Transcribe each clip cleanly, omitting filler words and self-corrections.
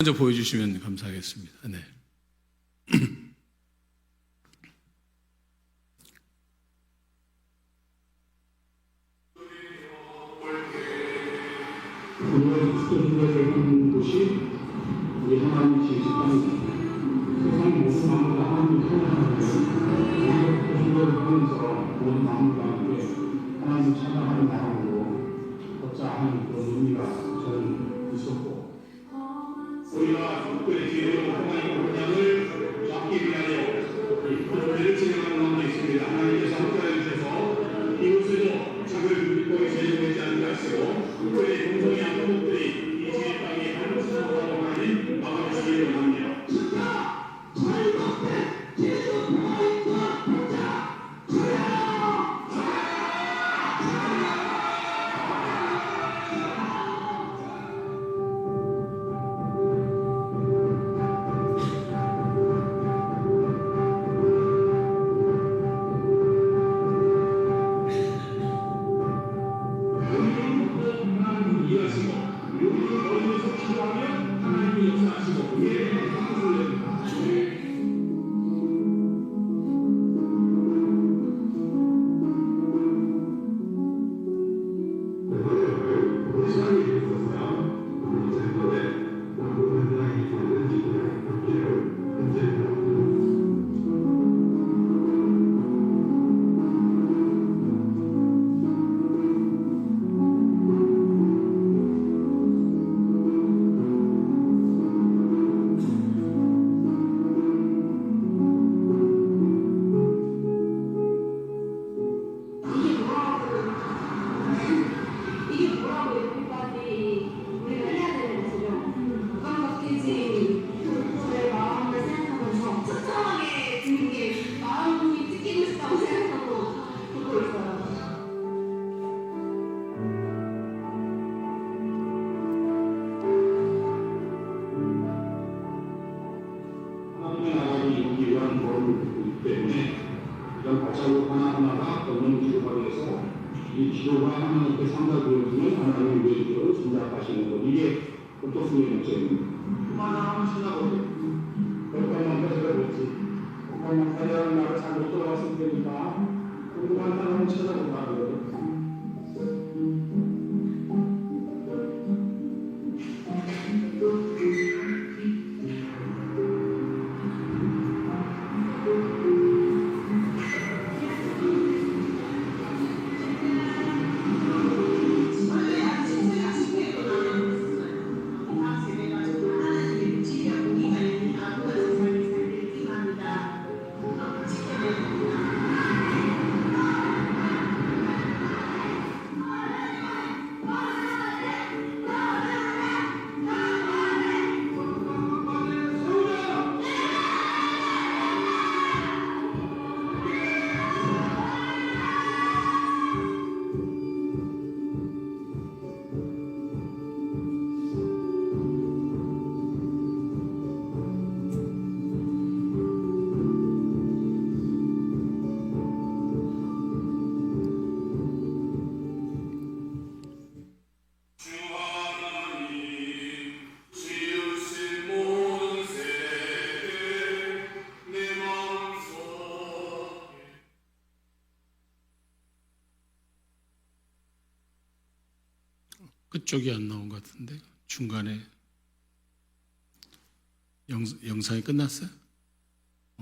먼저 보여주시면 감사하겠습니다. 네. 오늘 지켜주게 되는 곳이 우리 하나님 지으신 땅입니다. 세상 모든 나무가 하나님 편안하게 우리가 지켜주게 하면서 모든 나무 가운데 하나님 찾아가는 마음으로 걷자 하는 그런 의미가 저는 있었고, 우리가 특별히 기회로 하나님의 본향을 잡기 위하여 이 프로그램을 진행하는 가운데 있습니다. 하나님께서 함께해 주셔서 이곳에도 작을 누리고 제정되지 않게 하시고, 특별히 동성이 한국들이 이 지혜 땅에 한국에서 하나님 막아주시기를 원합니다. 하나님의 나라를 이루기 위한 걸음을 걷고 있기 때문에 이런 발자국 하나하나가 걷는 기도가 돼서 이 기도가 하나님께 상달되어지는 하나님의 외기도를 전달하시는 것, 이게 어떻습니까? 목사님? 그만하면 신나거든. 그것만 제가 그렇지. 그것만 사려는 나를 잘못 들어갔을 테니까 그것만 사람은 찾아본다 그러거든. 끝쪽이 안 나온 것 같은데 중간에 영상이 끝났어요?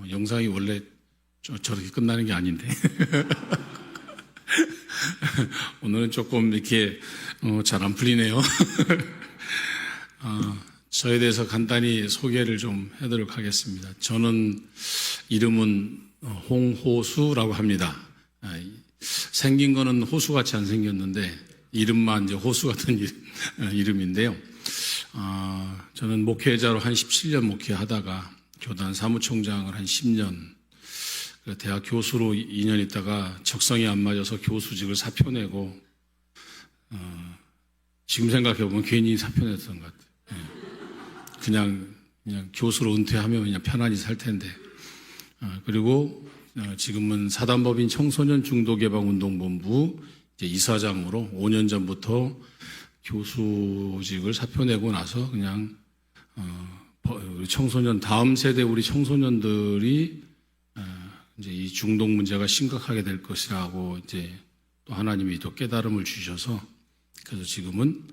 영상이 원래 저렇게 끝나는 게 아닌데 오늘은 조금 이렇게 잘 안 풀리네요. 저에 대해서 간단히 소개를 좀 해드리도록 하겠습니다. 저는 이름은 홍호수라고 합니다. 생긴 거는 호수같이 안 생겼는데 이름만 이제 호수 같은 이름인데요. 저는 목회자로 한 17년 목회하다가 교단 사무총장을 한 10년, 대학 교수로 2년 있다가 적성이 안 맞아서 교수직을 사표내고, 지금 생각해보면 괜히 사표냈던 것 같아요. 그냥 교수로 은퇴하면 그냥 편안히 살 텐데. 그리고 지금은 사단법인 청소년 중도개방운동본부 이사장으로 5년 전부터 교수직을 사표내고 나서 그냥 우리 청소년 다음 세대 우리 청소년들이 이제 이 중독 문제가 심각하게 될 것이라고 이제 또 하나님이 또 깨달음을 주셔서 그래서 지금은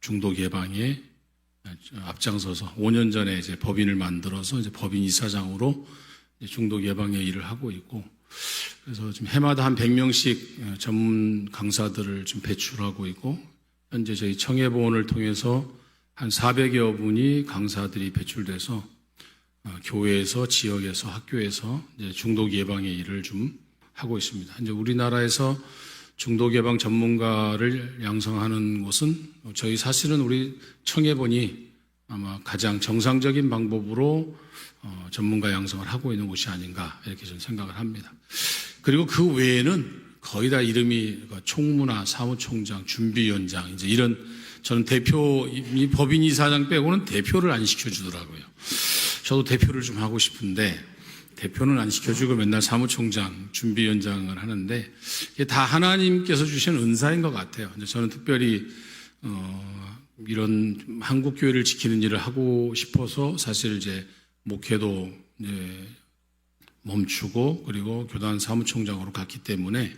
중독 예방에 앞장서서 5년 전에 이제 법인을 만들어서 이제 법인 이사장으로 중독 예방의 일을 하고 있고 그래서 지금 해마다 한 100명씩 전문 강사들을 좀 배출하고 있고 현재 저희 청해보원을 통해서 한 400여 분이 강사들이 배출돼서 교회에서 지역에서 학교에서 이제 중독 예방의 일을 좀 하고 있습니다. 이제 우리나라에서 중독 예방 전문가를 양성하는 곳은 저희 사실은 우리 청해본이 아마 가장 정상적인 방법으로 전문가 양성을 하고 있는 곳이 아닌가 이렇게 저는 생각을 합니다. 그리고 그 외에는 거의 다 이름이 총무나 사무총장, 준비위원장 이제 이런 저는 대표 이 법인 이사장 빼고는 대표를 안 시켜주더라고요. 저도 대표를 좀 하고 싶은데 대표는 안 시켜주고 맨날 사무총장, 준비위원장을 하는데 이게 다 하나님께서 주신 은사인 것 같아요. 저는 특별히 이런 한국 교회를 지키는 일을 하고 싶어서 사실 이제 목회도 이제 멈추고 그리고 교단 사무총장으로 갔기 때문에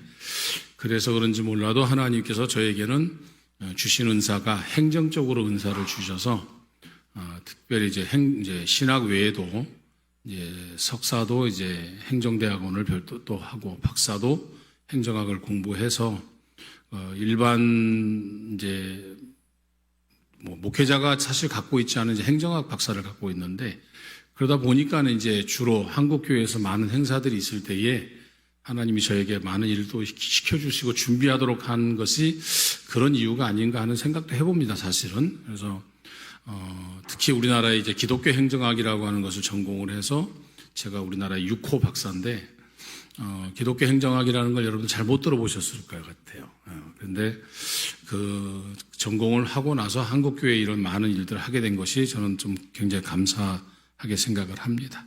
그래서 그런지 몰라도 하나님께서 저에게는 주신 은사가 행정적으로 은사를 주셔서 특별히 이제 신학 외에도 이제 석사도 이제 행정대학원을 별도 하고 박사도 행정학을 공부해서 일반 이제 뭐 목회자가 사실 갖고 있지 않은 이제 행정학 박사를 갖고 있는데 그러다 보니까는 이제 주로 한국 교회에서 많은 행사들이 있을 때에 하나님이 저에게 많은 일도 시켜주시고 준비하도록 한 것이 그런 이유가 아닌가 하는 생각도 해봅니다, 사실은. 그래서 특히 우리나라의 이제 기독교 행정학이라고 하는 것을 전공을 해서 제가 우리나라의 6호 박사인데 기독교 행정학이라는 걸 여러분들 잘 못 들어보셨을 것 같아요. 그런데 그 전공을 하고 나서 한국 교회에 이런 많은 일들을 하게 된 것이 저는 좀 굉장히 감사하게 생각을 합니다.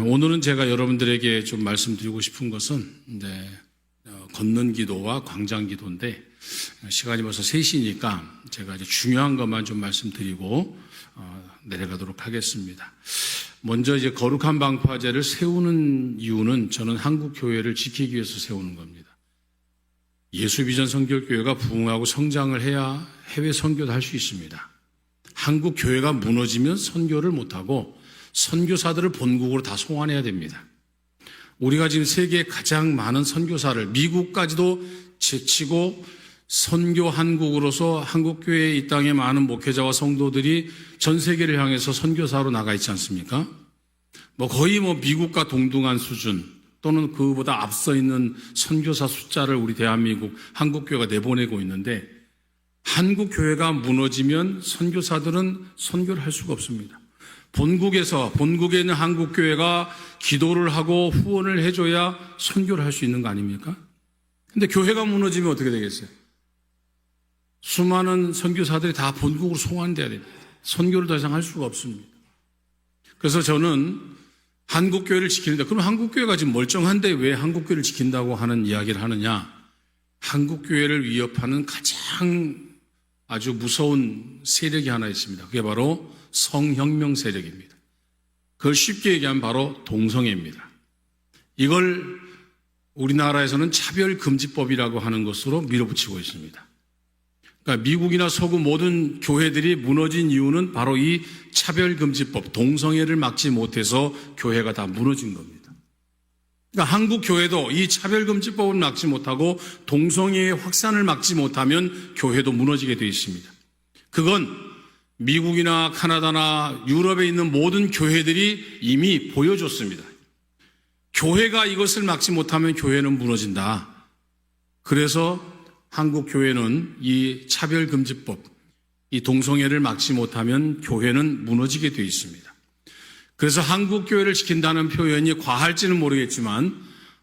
오늘은 제가 여러분들에게 좀 말씀드리고 싶은 것은 이제 걷는 기도와 광장 기도인데 시간이 벌써 3시니까 제가 이제 중요한 것만 좀 말씀드리고 내려가도록 하겠습니다. 먼저 이제 거룩한 방파제를 세우는 이유는 저는 한국 교회를 지키기 위해서 세우는 겁니다. 예수 비전 선교교회가 부흥하고 성장을 해야 해외 선교도 할 수 있습니다. 한국 교회가 무너지면 선교를 못하고 선교사들을 본국으로 다 송환해야 됩니다. 우리가 지금 세계에 가장 많은 선교사를 미국까지도 제치고 선교 한국으로서 한국교회 이 땅에 많은 목회자와 성도들이 전 세계를 향해서 선교사로 나가 있지 않습니까? 거의 미국과 동등한 수준 또는 그보다 앞서 있는 선교사 숫자를 우리 대한민국 한국교회가 내보내고 있는데 한국교회가 무너지면 선교사들은 선교를 할 수가 없습니다. 본국에 있는 한국교회가 기도를 하고 후원을 해줘야 선교를 할 수 있는 거 아닙니까? 근데 교회가 무너지면 어떻게 되겠어요? 수많은 선교사들이 다 본국으로 송환돼야 됩니다. 선교를 더 이상 할 수가 없습니다. 그래서 저는 한국교회를 지키는데 그럼 한국교회가 지금 멀쩡한데 왜 한국교회를 지킨다고 하는 이야기를 하느냐? 한국교회를 위협하는 가장 아주 무서운 세력이 하나 있습니다. 그게 바로 성혁명 세력입니다. 그걸 쉽게 얘기하면 바로 동성애입니다. 이걸 우리나라에서는 차별금지법이라고 하는 것으로 밀어붙이고 있습니다. 그러니까 미국이나 서구 모든 교회들이 무너진 이유는 바로 이 차별금지법, 동성애를 막지 못해서 교회가 다 무너진 겁니다. 그러니까 한국 교회도 이 차별금지법을 막지 못하고 동성애의 확산을 막지 못하면 교회도 무너지게 되어 있습니다. 그건 미국이나 카나다나 유럽에 있는 모든 교회들이 이미 보여줬습니다. 교회가 이것을 막지 못하면 교회는 무너진다. 그래서 한국 교회는 이 차별금지법, 이 동성애를 막지 못하면 교회는 무너지게 되어 있습니다. 그래서 한국 교회를 지킨다는 표현이 과할지는 모르겠지만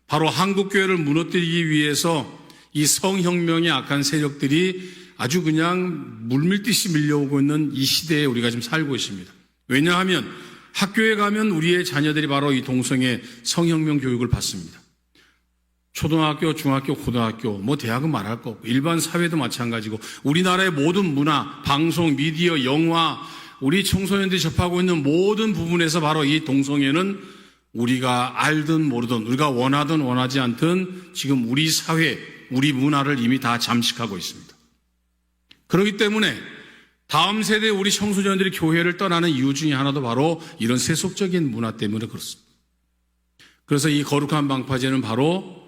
바로 한국 교회를 무너뜨리기 위해서 이 성혁명의 악한 세력들이 아주 그냥 물밀듯이 밀려오고 있는 이 시대에 우리가 지금 살고 있습니다. 왜냐하면 학교에 가면 우리의 자녀들이 바로 이 동성애 성혁명 교육을 받습니다. 초등학교, 중학교, 고등학교, 뭐 대학은 말할 거 없고 일반 사회도 마찬가지고 우리나라의 모든 문화, 방송, 미디어, 영화, 우리 청소년들이 접하고 있는 모든 부분에서 바로 이 동성애는 우리가 알든 모르든 우리가 원하든 원하지 않든 지금 우리 사회, 우리 문화를 이미 다 잠식하고 있습니다. 그렇기 때문에 다음 세대 우리 청소년들이 교회를 떠나는 이유 중에 하나도 바로 이런 세속적인 문화 때문에 그렇습니다. 그래서 이 거룩한 방파제는 바로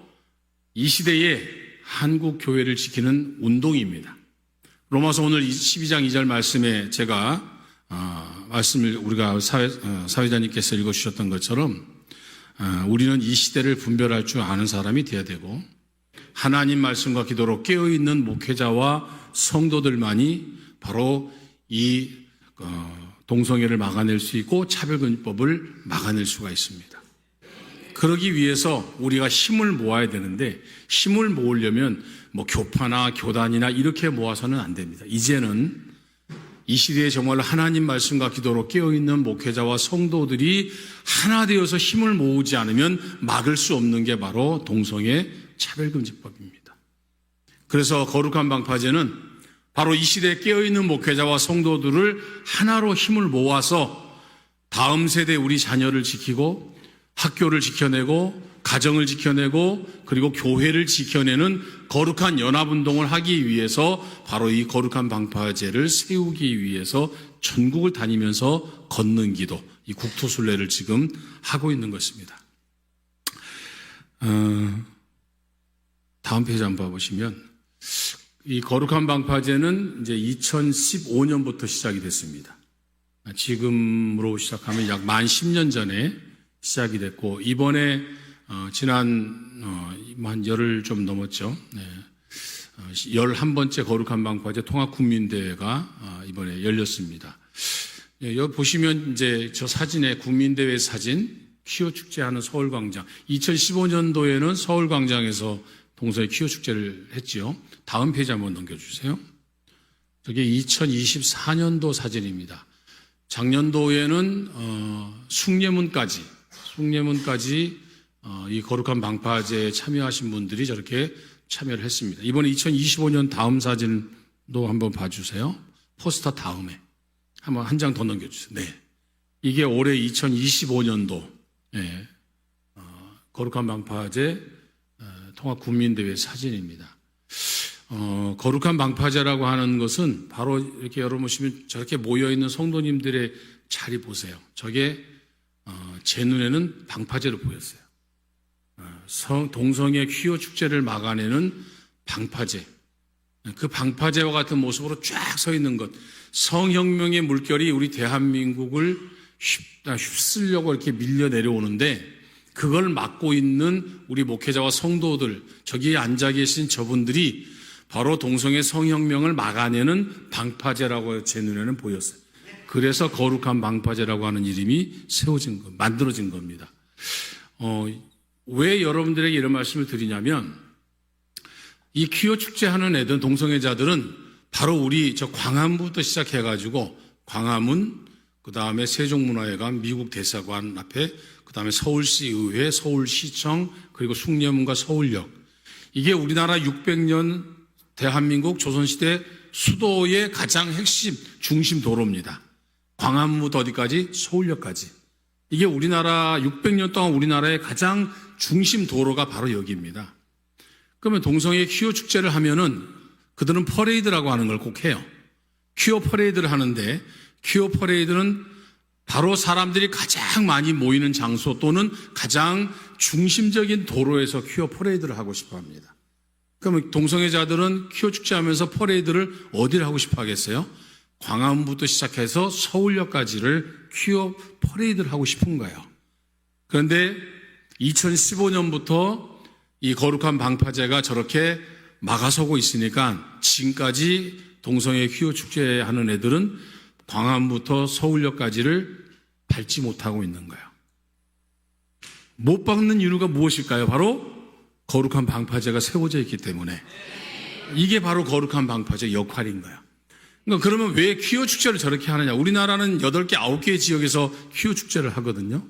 이 시대에 한국 교회를 지키는 운동입니다. 로마서 오늘 12장 2절 말씀에 제가 말씀을 우리가 사회자님께서 읽어주셨던 것처럼 우리는 이 시대를 분별할 줄 아는 사람이 되어야 되고 하나님 말씀과 기도로 깨어있는 목회자와 성도들만이 바로 이 동성애를 막아낼 수 있고 차별금지법을 막아낼 수가 있습니다. 그러기 위해서 우리가 힘을 모아야 되는데 힘을 모으려면 뭐 교파나 교단이나 이렇게 모아서는 안 됩니다. 이제는 이 시대에 정말 하나님 말씀과 기도로 깨어있는 목회자와 성도들이 하나 되어서 힘을 모으지 않으면 막을 수 없는 게 바로 동성애 차별금지법입니다. 그래서 거룩한 방파제는 바로 이 시대에 깨어있는 목회자와 성도들을 하나로 힘을 모아서 다음 세대 우리 자녀를 지키고 학교를 지켜내고 가정을 지켜내고 그리고 교회를 지켜내는 거룩한 연합운동을 하기 위해서 바로 이 거룩한 방파제를 세우기 위해서 전국을 다니면서 걷는 기도, 이 국토순례를 지금 하고 있는 것입니다. 다음 페이지 한번 봐보시면 이 거룩한 방파제는 이제 2015년부터 시작이 됐습니다. 지금으로 시작하면 약 만 10년 전에 시작이 됐고 이번에 지난 한 열흘 좀 넘었죠. 11번째 거룩한 방파제 통합국민대회가 이번에 열렸습니다. 여기 보시면 이제 저 사진에 국민대회 사진 퀴어 축제하는 서울광장 2015년도에는 서울광장에서 동성애 퀴어 축제를 했지요. 다음 페이지 한번 넘겨주세요. 저게 2024년도 사진입니다. 작년도에는 숭례문까지 이 거룩한 방파제에 참여하신 분들이 저렇게 참여를 했습니다. 이번에 2025년 다음 사진도 한번 봐주세요. 포스터 다음에 한번 한 장 더 넘겨주세요. 네, 이게 올해 2025년도 거룩한 방파제 통합국민대회 사진입니다. 거룩한 방파제라고 하는 것은 바로 이렇게 여러분 보시면 저렇게 모여있는 성도님들의 자리 보세요. 저게 제 눈에는 방파제로 보였어요. 동성애 퀴어 축제를 막아내는 방파제. 그 방파제와 같은 모습으로 쫙 서 있는 것. 성혁명의 물결이 우리 대한민국을 휩쓸려고 이렇게 밀려 내려오는데 그걸 막고 있는 우리 목회자와 성도들, 저기에 앉아 계신 저분들이 바로 동성애 성혁명을 막아내는 방파제라고 제 눈에는 보였어요. 그래서 거룩한 방파제라고 하는 이름이 만들어진 겁니다. 왜 여러분들에게 이런 말씀을 드리냐면 이 퀴어 축제 하는 애들, 동성애자들은 바로 우리 저 광화문부터 시작해가지고 광화문, 그 다음에 세종문화회관, 미국 대사관 앞에, 그 다음에 서울시 의회, 서울시청, 그리고 숭례문과 서울역. 이게 우리나라 600년 대한민국 조선시대 수도의 가장 핵심, 중심 도로입니다. 광화문부터 어디까지? 서울역까지. 이게 우리나라 600년 동안 우리나라의 가장 중심 도로가 바로 여기입니다. 그러면 동성애 퀴어 축제를 하면은 그들은 퍼레이드라고 하는 걸 꼭 해요. 퀴어 퍼레이드를 하는데 퀴어 퍼레이드는 바로 사람들이 가장 많이 모이는 장소 또는 가장 중심적인 도로에서 퀴어 퍼레이드를 하고 싶어 합니다. 그러면 동성애자들은 퀴어 축제하면서 퍼레이드를 어디를 하고 싶어 하겠어요? 광화문부터 시작해서 서울역까지를 퀴어 퍼레이드를 하고 싶은 거예요. 그런데 2015년부터 이 거룩한 방파제가 저렇게 막아서고 있으니까 지금까지 동성애 퀴어 축제하는 애들은 광화문부터 서울역까지를 밟지 못하고 있는 거예요. 못 밟는 이유가 무엇일까요? 바로 거룩한 방파제가 세워져 있기 때문에. 이게 바로 거룩한 방파제 역할인 거예요. 그러니까 그러면 왜 퀴어 축제를 저렇게 하느냐? 우리나라는 8개, 9개 지역에서 퀴어 축제를 하거든요.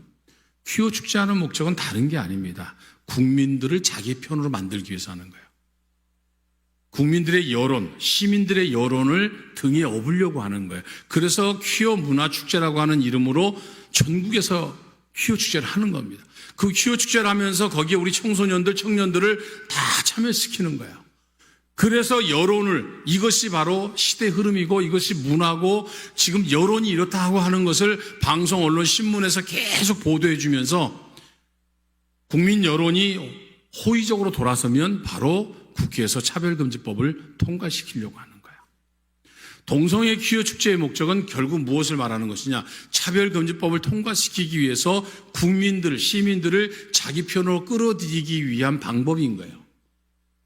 퀴어 축제하는 목적은 다른 게 아닙니다. 국민들을 자기 편으로 만들기 위해서 하는 거예요. 국민들의 여론, 시민들의 여론을 등에 업으려고 하는 거예요. 그래서 퀴어 문화축제라고 하는 이름으로 전국에서 퀴어 축제를 하는 겁니다. 그 퀴어 축제를 하면서 거기에 우리 청소년들, 청년들을 다 참여시키는 거예요. 그래서 여론을, 이것이 바로 시대 흐름이고 이것이 문화고 지금 여론이 이렇다 하고 하는 것을 방송, 언론, 신문에서 계속 보도해 주면서 국민 여론이 호의적으로 돌아서면 바로 국회에서 차별금지법을 통과시키려고 하는 거예요. 동성애 퀴어 축제의 목적은 결국 무엇을 말하는 것이냐? 차별금지법을 통과시키기 위해서 국민들, 시민들을 자기 편으로 끌어들이기 위한 방법인 거예요.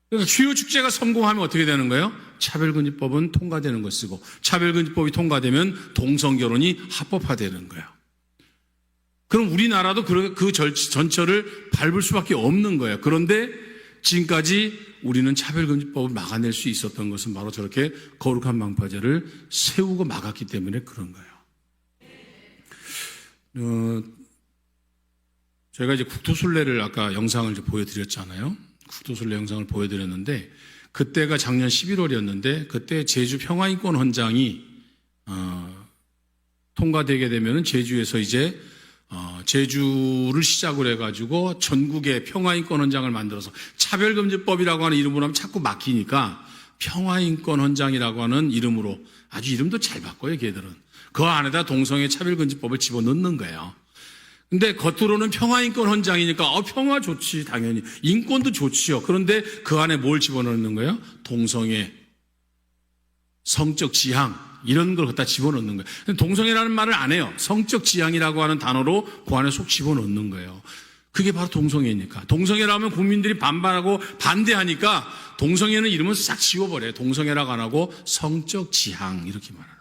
그래서 퀴어 축제가 성공하면 어떻게 되는 거예요? 차별금지법은 통과되는 것이고 차별금지법이 통과되면 동성결혼이 합법화되는 거예요. 그럼 우리나라도 그 전철을 밟을 수밖에 없는 거예요. 그런데 지금까지 우리는 차별금지법을 막아낼 수 있었던 것은 바로 저렇게 거룩한 방파제를 세우고 막았기 때문에 그런 거예요. 저희가 이제 국토순례를 아까 영상을 이제 보여드렸잖아요. 국토순례 영상을 보여드렸는데 그때가 작년 11월이었는데 그때 제주 평화인권 헌장이 통과되게 되면은 제주에서 이제 제주를 시작으로 해가지고 전국에 평화인권 헌장을 만들어서 차별금지법이라고 하는 이름으로 하면 자꾸 막히니까 평화인권 헌장이라고 하는 이름으로 아주 이름도 잘 바꿔요, 걔들은. 그 안에다 동성애 차별금지법을 집어넣는 거예요. 근데 겉으로는 평화인권 헌장이니까 평화 좋지, 당연히. 인권도 좋지요. 그런데 그 안에 뭘 집어넣는 거예요? 동성애, 성적 지향, 이런 걸 갖다 집어넣는 거예요. 동성애라는 말을 안 해요. 성적 지향이라고 하는 단어로 그 안에 속 집어넣는 거예요. 그게 바로 동성애니까. 동성애라면 국민들이 반발하고 반대하니까 동성애는 이름은 싹 지워버려요. 동성애라고 안 하고 성적 지향 이렇게 말하는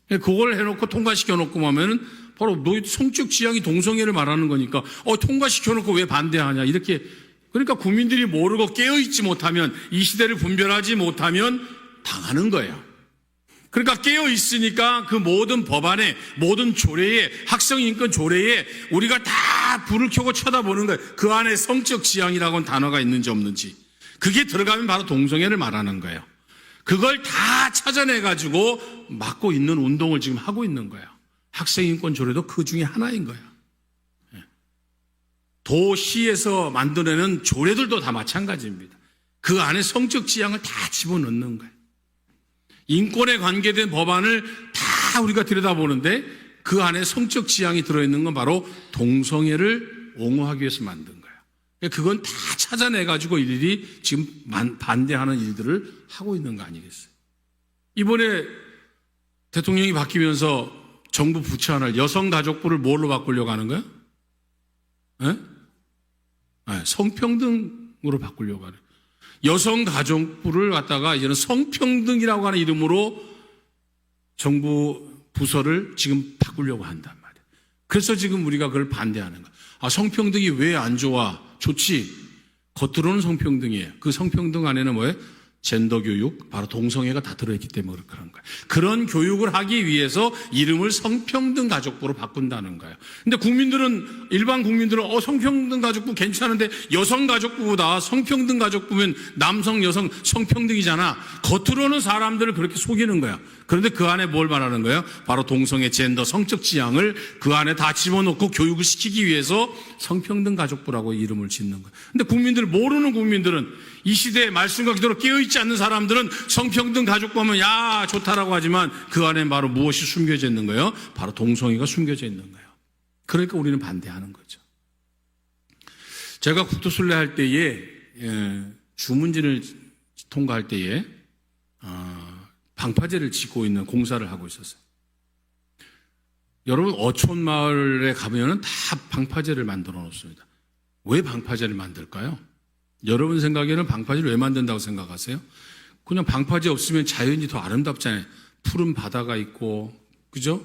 거예요. 그걸 해놓고 통과시켜놓고 하면은 바로 너희 성적 지향이 동성애를 말하는 거니까 통과시켜놓고 왜 반대하냐 이렇게. 그러니까 국민들이 모르고 깨어있지 못하면 이 시대를 분별하지 못하면 당하는 거예요. 그러니까 깨어있으니까 그 모든 법안에, 모든 조례에, 학생인권 조례에 우리가 다 불을 켜고 쳐다보는 거예요. 그 안에 성적 지향이라고 하는 단어가 있는지 없는지. 그게 들어가면 바로 동성애를 말하는 거예요. 그걸 다 찾아내가지고 막고 있는 운동을 지금 하고 있는 거예요. 학생인권 조례도 그 중에 하나인 거예요. 도시에서 만들어내는 조례들도 다 마찬가지입니다. 그 안에 성적 지향을 다 집어넣는 거예요. 인권에 관계된 법안을 다 우리가 들여다보는데 그 안에 성적 지향이 들어있는 건 바로 동성애를 옹호하기 위해서 만든 거예요. 그건 다 찾아내가지고 일일이 지금 반대하는 일들을 하고 있는 거 아니겠어요? 이번에 대통령이 바뀌면서 정부 부처 하나를 여성가족부를 뭘로 바꾸려고 하는 거예요? 성평등으로 바꾸려고 하는 거예요. 여성가족부를 갖다가 이제는 성평등이라고 하는 이름으로 정부 부서를 지금 바꾸려고 한단 말이에요. 그래서 지금 우리가 그걸 반대하는 거예요. 성평등이 왜 안 좋아? 좋지. 겉으로는 성평등이에요. 그 성평등 안에는 뭐예요? 젠더 교육, 바로 동성애가 다 들어있기 때문에 그런 거예요. 그런 교육을 하기 위해서 이름을 성평등 가족부로 바꾼다는 거예요. 근데 국민들은, 일반 국민들은 성평등 가족부 괜찮은데 여성 가족부보다 성평등 가족부면 남성, 여성 성평등이잖아. 겉으로는 사람들을 그렇게 속이는 거야. 그런데 그 안에 뭘 말하는 거예요? 바로 동성애, 젠더, 성적 지향을 그 안에 다 집어넣고 교육을 시키기 위해서 성평등 가족부라고 이름을 짓는 거예요. 근데 국민들, 모르는 국민들은, 이 시대에 말씀과 기도로 깨어있지 않는 사람들은 성평등 가족부 하면 야 좋다라고 하지만 그 안에 바로 무엇이 숨겨져 있는 거예요? 바로 동성애가 숨겨져 있는 거예요. 그러니까 우리는 반대하는 거죠. 제가 국토순례 할 때에 주문진을 통과할 때에 방파제를 짓고 있는 공사를 하고 있었어요. 여러분 어촌마을에 가면은 다 방파제를 만들어 놓습니다. 왜 방파제를 만들까요? 여러분 생각에는 방파제를 왜 만든다고 생각하세요? 그냥 방파제 없으면 자연이 더 아름답잖아요. 푸른 바다가 있고, 그죠?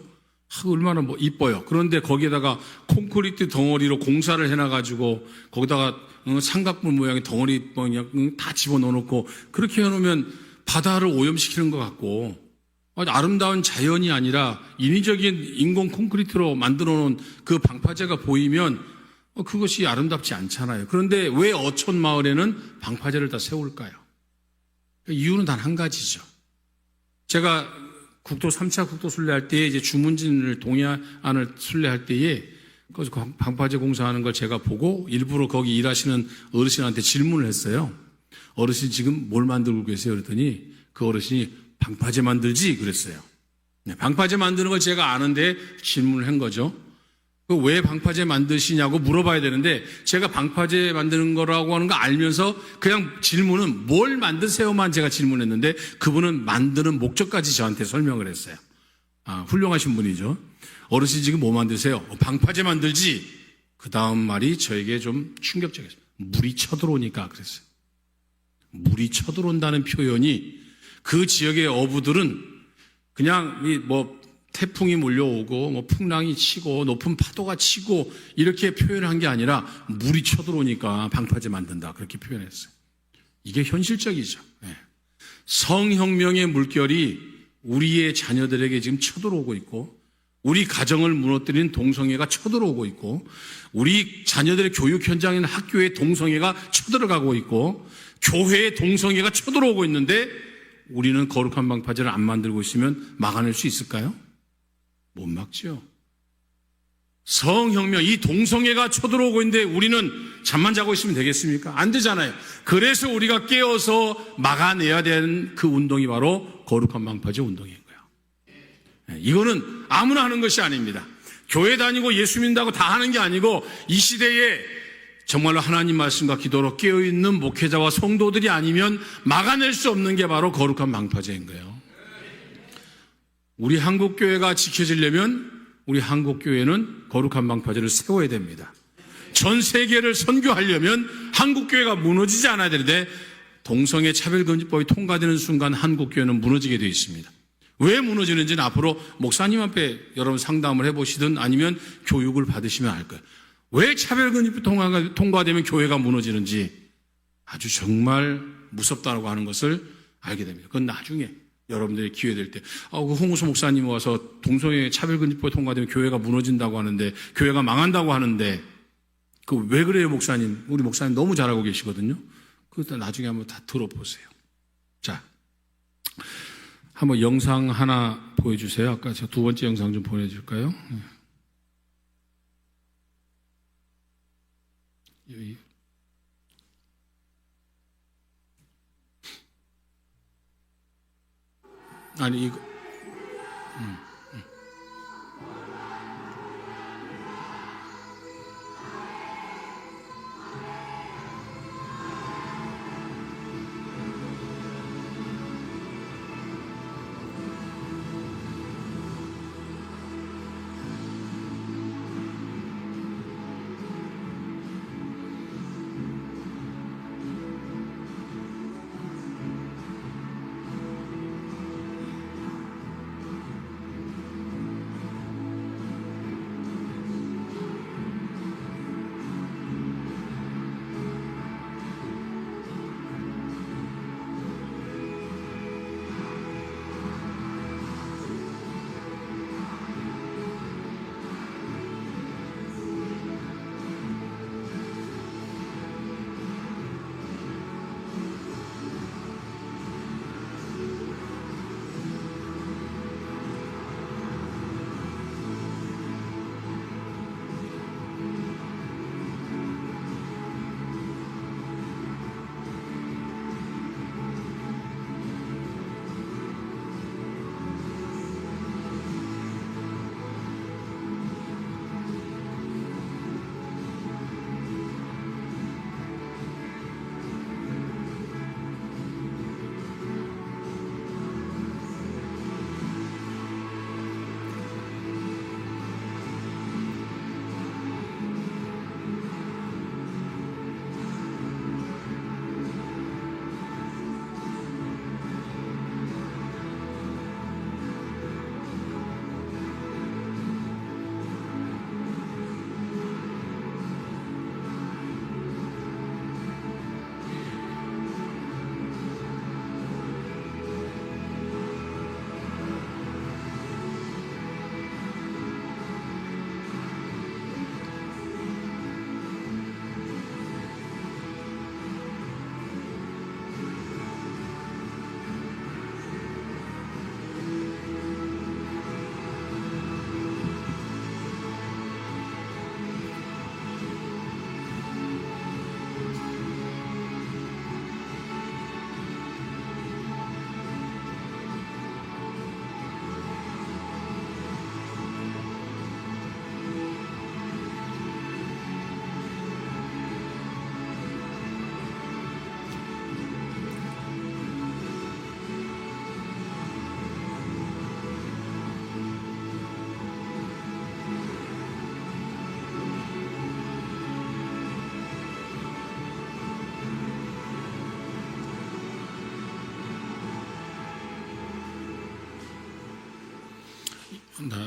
얼마나 이뻐요. 그런데 거기에다가 콘크리트 덩어리로 공사를 해놔가지고, 거기다가 삼각분 모양의 덩어리 다 집어넣어놓고, 그렇게 해놓으면 바다를 오염시키는 것 같고, 아름다운 자연이 아니라 인위적인 인공 콘크리트로 만들어 놓은 그 방파제가 보이면, 그것이 아름답지 않잖아요. 그런데 왜 어촌 마을에는 방파제를 다 세울까요? 이유는 단 한 가지죠. 제가 3차 국도 순례할 때에 이제 주문진을 동해안을 순례할 때에 거기서 방파제 공사하는 걸 제가 보고 일부러 거기 일하시는 어르신한테 질문을 했어요. 어르신 지금 뭘 만들고 계세요? 그랬더니 그 어르신이 방파제 만들지? 그랬어요. 네, 방파제 만드는 걸 제가 아는데 질문을 한 거죠. 왜 방파제 만드시냐고 물어봐야 되는데 제가 방파제 만드는 거라고 하는 거 알면서 그냥 질문은 뭘 만드세요만 제가 질문했는데 그분은 만드는 목적까지 저한테 설명을 했어요. 훌륭하신 분이죠. 어르신 지금 뭐 만드세요? 방파제 만들지? 그 다음 말이 저에게 좀 충격적이었어요. 물이 쳐들어오니까 그랬어요. 물이 쳐들어온다는 표현이 그 지역의 어부들은 그냥 태풍이 몰려오고 풍랑이 치고 높은 파도가 치고 이렇게 표현을 한 게 아니라 물이 쳐들어오니까 방파제 만든다 그렇게 표현했어요. 이게 현실적이죠. 네. 성혁명의 물결이 우리의 자녀들에게 지금 쳐들어오고 있고 우리 가정을 무너뜨리는 동성애가 쳐들어오고 있고 우리 자녀들의 교육 현장인 학교의 동성애가 쳐들어가고 있고 교회의 동성애가 쳐들어오고 있는데 우리는 거룩한 방파제를 안 만들고 있으면 막아낼 수 있을까요? 못 막죠. 성혁명, 이 동성애가 쳐들어오고 있는데 우리는 잠만 자고 있으면 되겠습니까? 안 되잖아요. 그래서 우리가 깨어서 막아내야 되는 그 운동이 바로 거룩한 방파제 운동인 거예요. 이거는 아무나 하는 것이 아닙니다. 교회 다니고 예수 믿는다고 다 하는 게 아니고 이 시대에 정말로 하나님 말씀과 기도로 깨어있는 목회자와 성도들이 아니면 막아낼 수 없는 게 바로 거룩한 방파제인 거예요. 우리 한국교회가 지켜지려면 우리 한국교회는 거룩한 방파제를 세워야 됩니다. 전 세계를 선교하려면 한국교회가 무너지지 않아야 되는데 동성애 차별금지법이 통과되는 순간 한국교회는 무너지게 되어 있습니다. 왜 무너지는지는 앞으로 목사님 앞에 여러분 상담을 해보시든 아니면 교육을 받으시면 알 거예요. 왜 차별금지법 통과되면 교회가 무너지는지 아주 정말 무섭다고 하는 것을 알게 됩니다. 그건 나중에 여러분들이 기회 될 때, 그 홍우수 목사님 와서 동성애 차별금지법 통과되면 교회가 무너진다고 하는데, 교회가 망한다고 하는데, 왜 그래요, 목사님? 우리 목사님 너무 잘하고 계시거든요. 그것도 나중에 한번 다 들어보세요. 자, 한번 영상 하나 보여주세요. 아까 저 두 번째 영상 좀 보내줄까요? 여기. 아니 이거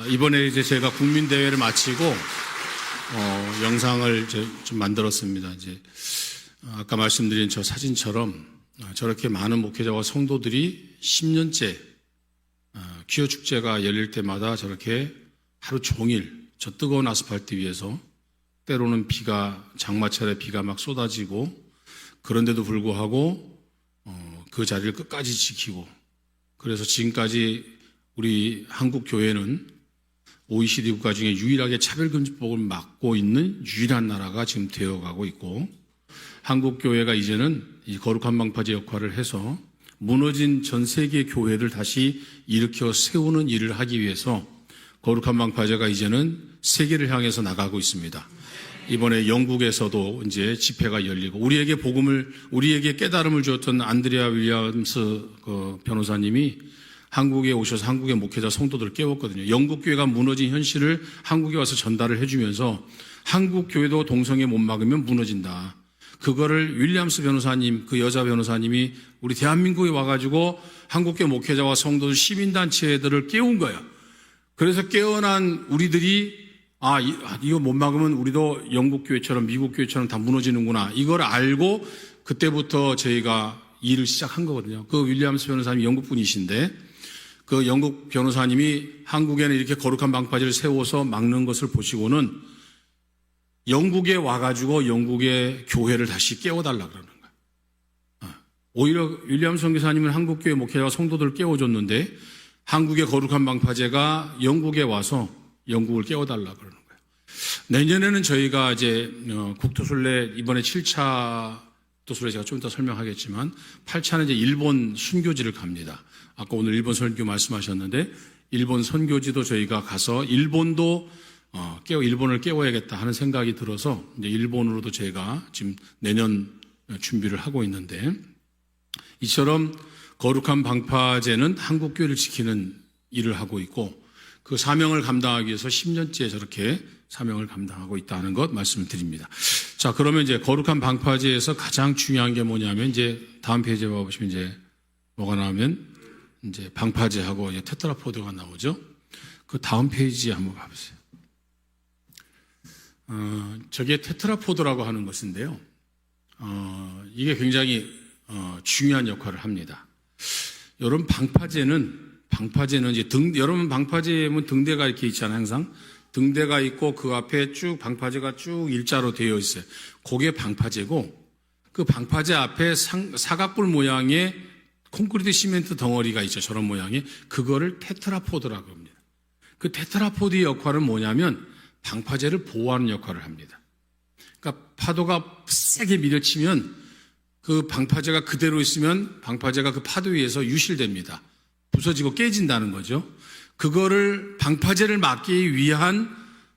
이번에 이제 제가 국민대회를 마치고 영상을 좀 만들었습니다. 이제 아까 말씀드린 저 사진처럼 저렇게 많은 목회자와 성도들이 10년째 퀴어 축제가 열릴 때마다 저렇게 하루 종일 저 뜨거운 아스팔트 위에서 때로는 장마철에 비가 막 쏟아지고 그런데도 불구하고 그 자리를 끝까지 지키고 그래서 지금까지 우리 한국 교회는 OECD 국가 중에 유일하게 차별금지법을 막고 있는 유일한 나라가 지금 되어가고 있고 한국 교회가 이제는 이 거룩한 방파제 역할을 해서 무너진 전 세계 교회를 다시 일으켜 세우는 일을 하기 위해서 거룩한 방파제가 이제는 세계를 향해서 나가고 있습니다. 이번에 영국에서도 이제 집회가 열리고 우리에게 깨달음을 주었던 안드레아 윌리엄스 변호사님이 한국에 오셔서 한국의 목회자 성도들을 깨웠거든요. 영국 교회가 무너진 현실을 한국에 와서 전달을 해주면서 한국 교회도 동성애 못 막으면 무너진다. 그거를 윌리엄스 변호사님, 그 여자 변호사님이 우리 대한민국에 와가지고 한국교회 목회자와 성도들 시민단체들을 깨운 거예요. 그래서 깨어난 우리들이 이거 못 막으면 우리도 영국 교회처럼 미국 교회처럼 다 무너지는구나. 이걸 알고 그때부터 저희가 일을 시작한 거거든요. 그 윌리엄스 변호사님이 영국 분이신데 그 영국 변호사님이 한국에는 이렇게 거룩한 방파제를 세워서 막는 것을 보시고는 영국에 와가지고 영국의 교회를 다시 깨워달라 그러는 거예요. 오히려 윌리엄스 선교사님은 한국교회 목회자와 성도들을 깨워줬는데 한국의 거룩한 방파제가 영국에 와서 영국을 깨워달라 그러는 거예요. 내년에는 저희가 이제 국토순례 이번에 7차 국토순례 제가 좀 이따 설명하겠지만 8차는 이제 일본 순교지를 갑니다. 아까 오늘 일본 선교 말씀하셨는데 일본 선교지도 저희가 가서 일본을 깨워야겠다 하는 생각이 들어서 이제 일본으로도 제가 지금 내년 준비를 하고 있는데 이처럼 거룩한 방파제는 한국 교회를 지키는 일을 하고 있고 그 사명을 감당하기 위해서 10년째 저렇게 사명을 감당하고 있다는 것 말씀을 드립니다. 자, 그러면 이제 거룩한 방파제에서 가장 중요한 게 뭐냐면 이제 다음 페이지에 보시면 이제 뭐가 나오면 이제 방파제하고 이제 테트라포드가 나오죠. 그 다음 페이지 한번 봐보세요. 저게 테트라포드라고 하는 것인데요. 이게 굉장히 중요한 역할을 합니다. 여러분 방파제는 이제 여러분 방파제 보면 등대가 이렇게 있잖아요. 항상 등대가 있고 그 앞에 쭉 방파제가 쭉 일자로 되어 있어요. 그게 방파제고 그 방파제 앞에 사각뿔 모양의 콘크리트 시멘트 덩어리가 있죠. 저런 모양의 그거를 테트라포드라고 합니다. 그 테트라포드의 역할은 뭐냐면 방파제를 보호하는 역할을 합니다. 그러니까 파도가 세게 밀어치면 그 방파제가 그대로 있으면 방파제가 그 파도 위에서 유실됩니다. 부서지고 깨진다는 거죠. 그거를 방파제를 막기 위한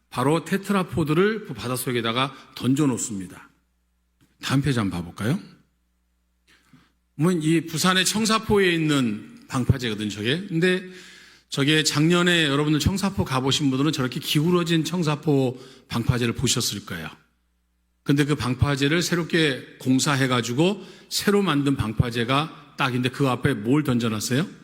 바로 테트라포드를 그 바닷속에다가 던져 놓습니다. 다음 페이지 한번 봐볼까요? 이 부산의 청사포에 있는 방파제거든요, 저게. 근데 저게 작년에 여러분들 청사포 가보신 분들은 저렇게 기울어진 청사포 방파제를 보셨을 거예요. 근데 그 방파제를 새롭게 공사해가지고 새로 만든 방파제가 딱인데 그 앞에 뭘 던져놨어요?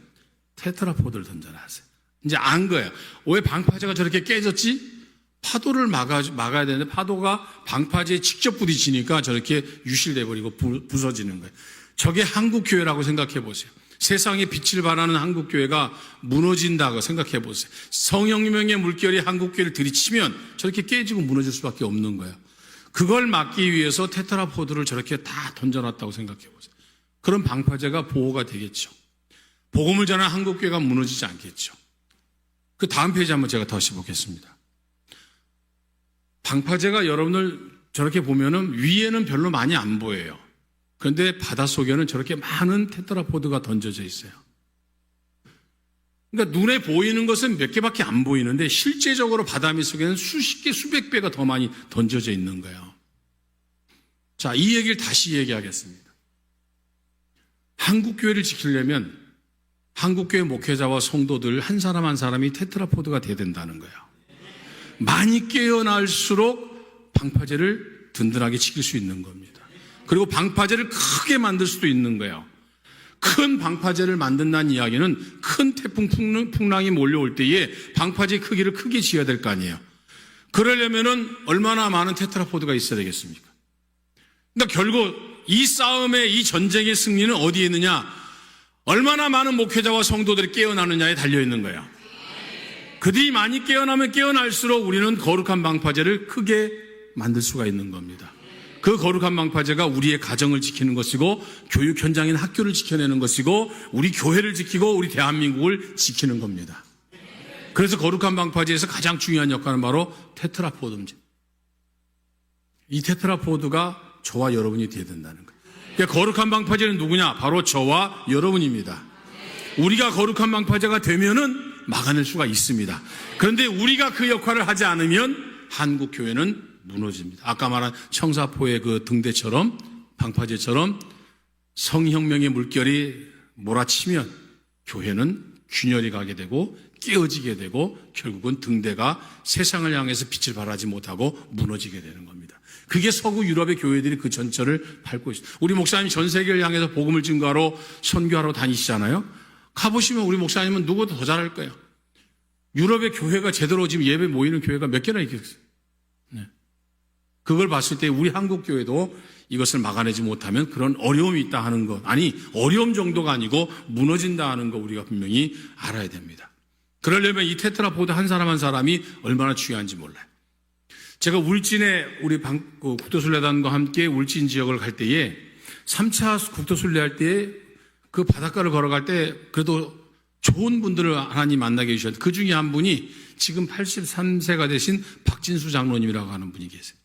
테트라포드를 던져놨어요. 이제 안 거예요. 왜 방파제가 저렇게 깨졌지? 파도를 막아야 되는데 파도가 방파제에 직접 부딪히니까 저렇게 유실돼버리고 부서지는 거예요. 저게 한국교회라고 생각해 보세요. 세상에 빛을 발하는 한국교회가 무너진다고 생각해 보세요. 성령님의 물결이 한국교회를 들이치면 저렇게 깨지고 무너질 수밖에 없는 거예요. 그걸 막기 위해서 테트라포드를 저렇게 다 던져놨다고 생각해 보세요. 그런 방파제가 보호가 되겠죠. 복음을 전하는 한국교회가 무너지지 않겠죠. 그 다음 페이지 한번 제가 다시 보겠습니다. 방파제가 여러분들 저렇게 보면은 위에는 별로 많이 안 보여요. 그런데 바닷속에는 저렇게 많은 테트라포드가 던져져 있어요. 그러니까 눈에 보이는 것은 몇 개밖에 안 보이는데 실제적으로 바다미 속에는 수십 개, 수백 배가 더 많이 던져져 있는 거예요. 자, 이 얘기를 다시 얘기하겠습니다. 한국교회를 지키려면 한국교회 목회자와 성도들 한 사람 한 사람이 테트라포드가 돼야 된다는 거예요. 많이 깨어날수록 방파제를 든든하게 지킬 수 있는 겁니다. 그리고 방파제를 크게 만들 수도 있는 거예요. 큰 방파제를 만든다는 이야기는 큰 태풍 풍랑이 몰려올 때에 방파제 크기를 크게 지어야 될 거 아니에요. 그러려면은 얼마나 많은 테트라포드가 있어야 되겠습니까? 그러니까 결국 이 싸움의 이 전쟁의 승리는 어디에 있느냐? 얼마나 많은 목회자와 성도들이 깨어나느냐에 달려 있는 거예요. 그들이 많이 깨어나면 깨어날수록 우리는 거룩한 방파제를 크게 만들 수가 있는 겁니다. 그 거룩한 방파제가 우리의 가정을 지키는 것이고 교육 현장인 학교를 지켜내는 것이고 우리 교회를 지키고 우리 대한민국을 지키는 겁니다. 그래서 거룩한 방파제에서 가장 중요한 역할은 바로 테트라포드입니다. 이 테트라포드가 저와 여러분이 되어야 된다는 거예요. 그러니까 거룩한 방파제는 누구냐? 바로 저와 여러분입니다. 우리가 거룩한 방파제가 되면은 막아낼 수가 있습니다. 그런데 우리가 그 역할을 하지 않으면 한국 교회는 무너집니다. 아까 말한 청사포의 그 등대처럼 방파제처럼 성혁명의 물결이 몰아치면 교회는 균열이 가게 되고 깨어지게 되고 결국은 등대가 세상을 향해서 빛을 발하지 못하고 무너지게 되는 겁니다. 그게 서구 유럽의 교회들이 그 전철을 밟고 있습니다. 우리 목사님이 전 세계를 향해서 복음을 증거하러 선교하러 다니시잖아요. 가보시면 우리 목사님은 누구보다 더 잘할 거예요. 유럽의 교회가 제대로 지금 예배 모이는 교회가 몇 개나 있겠어요. 네. 그걸 봤을 때 우리 한국 교회도 이것을 막아내지 못하면 그런 어려움이 있다 하는 것, 아니 어려움 정도가 아니고 무너진다 하는 거 우리가 분명히 알아야 됩니다. 그러려면 이 테트라포드 한 사람 한 사람이 얼마나 중요한지 몰라요. 제가 울진에 우리 국도순례단과 함께 울진 지역을 갈 때에 3차 국도순례할 때에 그 바닷가를 걸어갈 때 그래도 좋은 분들을 하나님 만나게 해주셨는데 그 중에 한 분이 지금 83세가 되신 박진수 장로님이라고 하는 분이 계세요.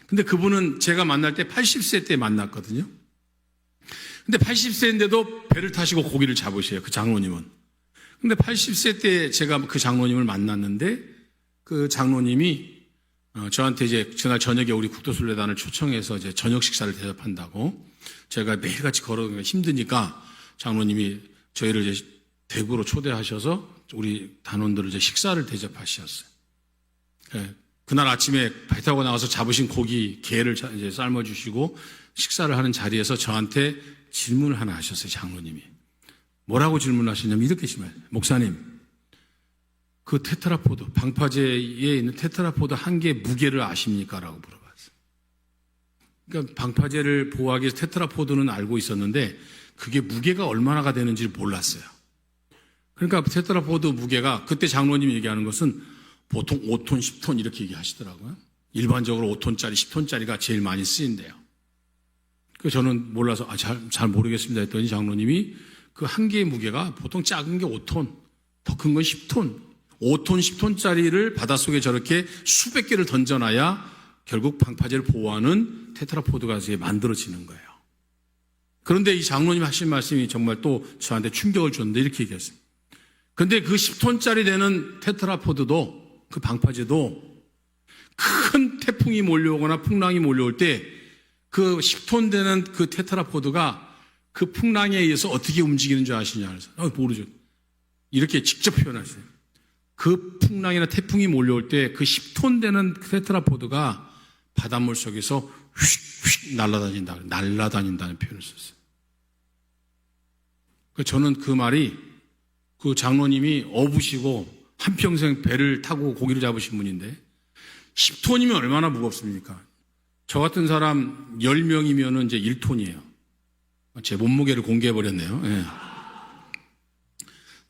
근데 그분은 제가 만날 때 80세 때 만났거든요. 근데 80세인데도 배를 타시고 고기를 잡으셔요. 그 장로님은. 근데 80세 때 제가 그 장로님을 만났는데 그 장로님이 저한테 이제 그날 저녁에 우리 국도순례단을 초청해서 이제 저녁 식사를 대접한다고 제가 매일같이 걸어가기가 힘드니까 장로님이 저희를 이제 대구로 초대하셔서 우리 단원들을 이제 식사를 대접하셨어요. 네. 그날 아침에 배 타고 나가서 잡으신 고기, 게를 이제 삶아주시고 식사를 하는 자리에서 저한테 질문을 하나 하셨어요, 장로님이. 뭐라고 질문하시냐면 이렇게 심해요. 목사님, 그 테트라포드, 방파제에 있는 테트라포드 한 개의 무게를 아십니까? 라고 물어봤어요. 그러니까 방파제를 보호하기 위해서 테트라포드는 알고 있었는데 그게 무게가 얼마나가 되는지 몰랐어요. 그러니까 테트라포드 무게가 그때 장로님이 얘기하는 것은 보통 5톤, 10톤 이렇게 얘기하시더라고요. 일반적으로 5톤짜리, 10톤짜리가 제일 많이 쓰인대요. 그래서 저는 몰라서 잘 모르겠습니다 했더니 장로님이 그 한 개의 무게가 보통 작은 게 5톤, 더 큰 건 10톤, 5톤, 10톤짜리를 바닷속에 저렇게 수백 개를 던져놔야 결국 방파제를 보호하는 테트라포드가 만들어지는 거예요. 그런데 이 장로님 하신 말씀이 정말 또 저한테 충격을 줬는데 이렇게 얘기했어요. 근데 그 10톤짜리 되는 테트라포드도 그 방파제도 큰 태풍이 몰려오거나 풍랑이 몰려올 때 그 10톤 되는 그 테트라포드가 그 풍랑에 의해서 어떻게 움직이는 줄 아시냐? 그래서 모르죠. 이렇게 직접 표현하세요. 그 풍랑이나 태풍이 몰려올 때 그 10톤 되는 테트라포드가 바닷물 속에서 휙휙 날아다닌다는 표현을 썼어요. 저는 그 말이 그 장로님이 어부시고 한평생 배를 타고 고기를 잡으신 분인데 10톤이면 얼마나 무겁습니까? 저 같은 사람 10명이면 이제 1톤이에요. 제 몸무게를 공개해버렸네요. 네.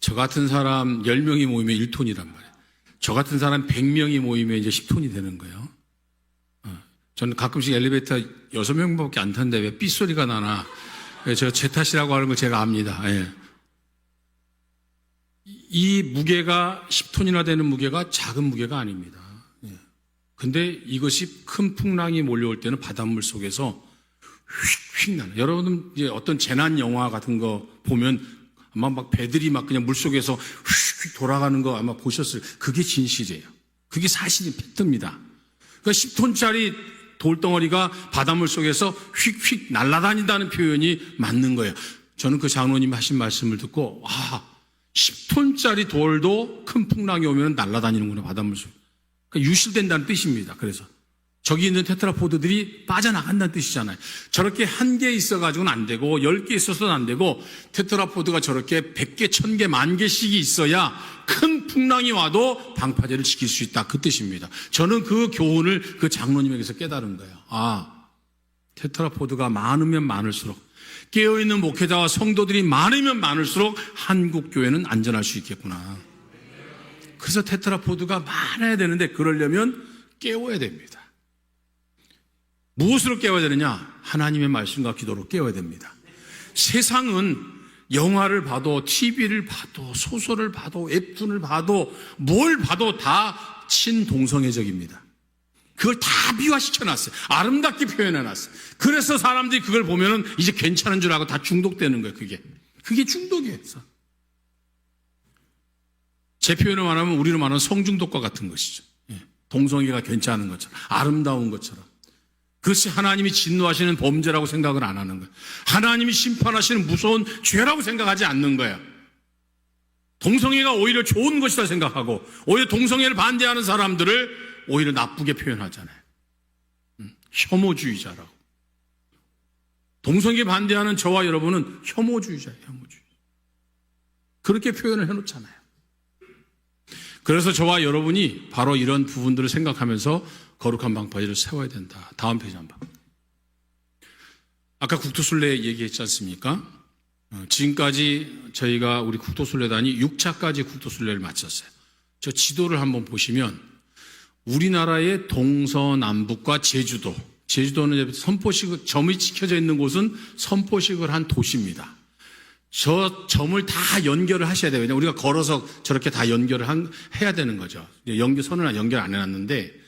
저 같은 사람 10명이 모이면 1톤이란 말이에요. 저 같은 사람 100명이 모이면 이제 10톤이 되는 거예요. 저는 가끔씩 엘리베이터 6명밖에 안 타는데 왜 삐소리가 나나. 저 제 탓이라고 하는 걸 제가 압니다. 예. 이 무게가 10톤이나 되는 무게가 작은 무게가 아닙니다. 예. 근데 이것이 큰 풍랑이 몰려올 때는 바닷물 속에서 휙휙 나요. 여러분은 이제 어떤 재난 영화 같은 거 보면 아마 막 배들이 막 그냥 물 속에서 휙휙 돌아가는 거 아마 보셨을 거예요. 그게 진실이에요. 그게 사실이 팩트입니다. 그러니까 10톤짜리 돌덩어리가 바닷물 속에서 휙휙 날아다닌다는 표현이 맞는 거예요. 저는 그 장로님 하신 말씀을 듣고 10톤짜리 돌도 큰 풍랑이 오면 날아다니는구나 바닷물 속에. 그러니까 유실된다는 뜻입니다. 그래서 저기 있는 테트라포드들이 빠져나간다는 뜻이잖아요. 저렇게 한 개 있어가지고는 안 되고 10개 있어서는 안 되고 테트라포드가 저렇게 100개, 1000개, 10,000개씩이 있어야 큰 풍랑이 와도 방파제를 지킬 수 있다. 그 뜻입니다. 저는 그 교훈을 그 장로님에게서 깨달은 거예요. 아, 테트라포드가 많으면 많을수록, 깨어있는 목회자와 성도들이 많으면 많을수록 한국 교회는 안전할 수 있겠구나. 그래서 테트라포드가 많아야 되는데 그러려면 깨워야 됩니다. 무엇으로 깨워야 되느냐? 하나님의 말씀과 기도로 깨워야 됩니다. 세상은 영화를 봐도 TV를 봐도 소설을 봐도 웹툰을 봐도 뭘 봐도 다 친동성애적입니다. 그걸 다 비화시켜놨어요. 아름답게 표현해놨어요. 그래서 사람들이 그걸 보면은 이제 괜찮은 줄 알고 다 중독되는 거예요. 그게 중독이에요. 제 표현을 말하면 우리로 말하는 성중독과 같은 것이죠. 동성애가 괜찮은 것처럼, 아름다운 것처럼. 그것이 하나님이 진노하시는 범죄라고 생각을 안 하는 거예요. 하나님이 심판하시는 무서운 죄라고 생각하지 않는 거예요. 동성애가 오히려 좋은 것이다 생각하고 오히려 동성애를 반대하는 사람들을 오히려 나쁘게 표현하잖아요. 혐오주의자라고. 동성애 반대하는 저와 여러분은 혐오주의자예요. 혐오주의. 그렇게 표현을 해놓잖아요. 그래서 저와 여러분이 바로 이런 부분들을 생각하면서 거룩한 방파제를 세워야 된다. 다음 페이지 한번. 아까 국토순례 얘기했지 않습니까? 지금까지 저희가 우리 국토순례단이 6차까지 국토순례를 마쳤어요. 저 지도를 한번 보시면 우리나라의 동서남북과 제주도는 선포식, 점이 찍혀져 있는 곳은 선포식을 한 도시입니다. 저 점을 다 연결을 하셔야 돼요. 왜냐하면 우리가 걸어서 저렇게 다 연결을 해야 되는 거죠. 선을 연결 안 해놨는데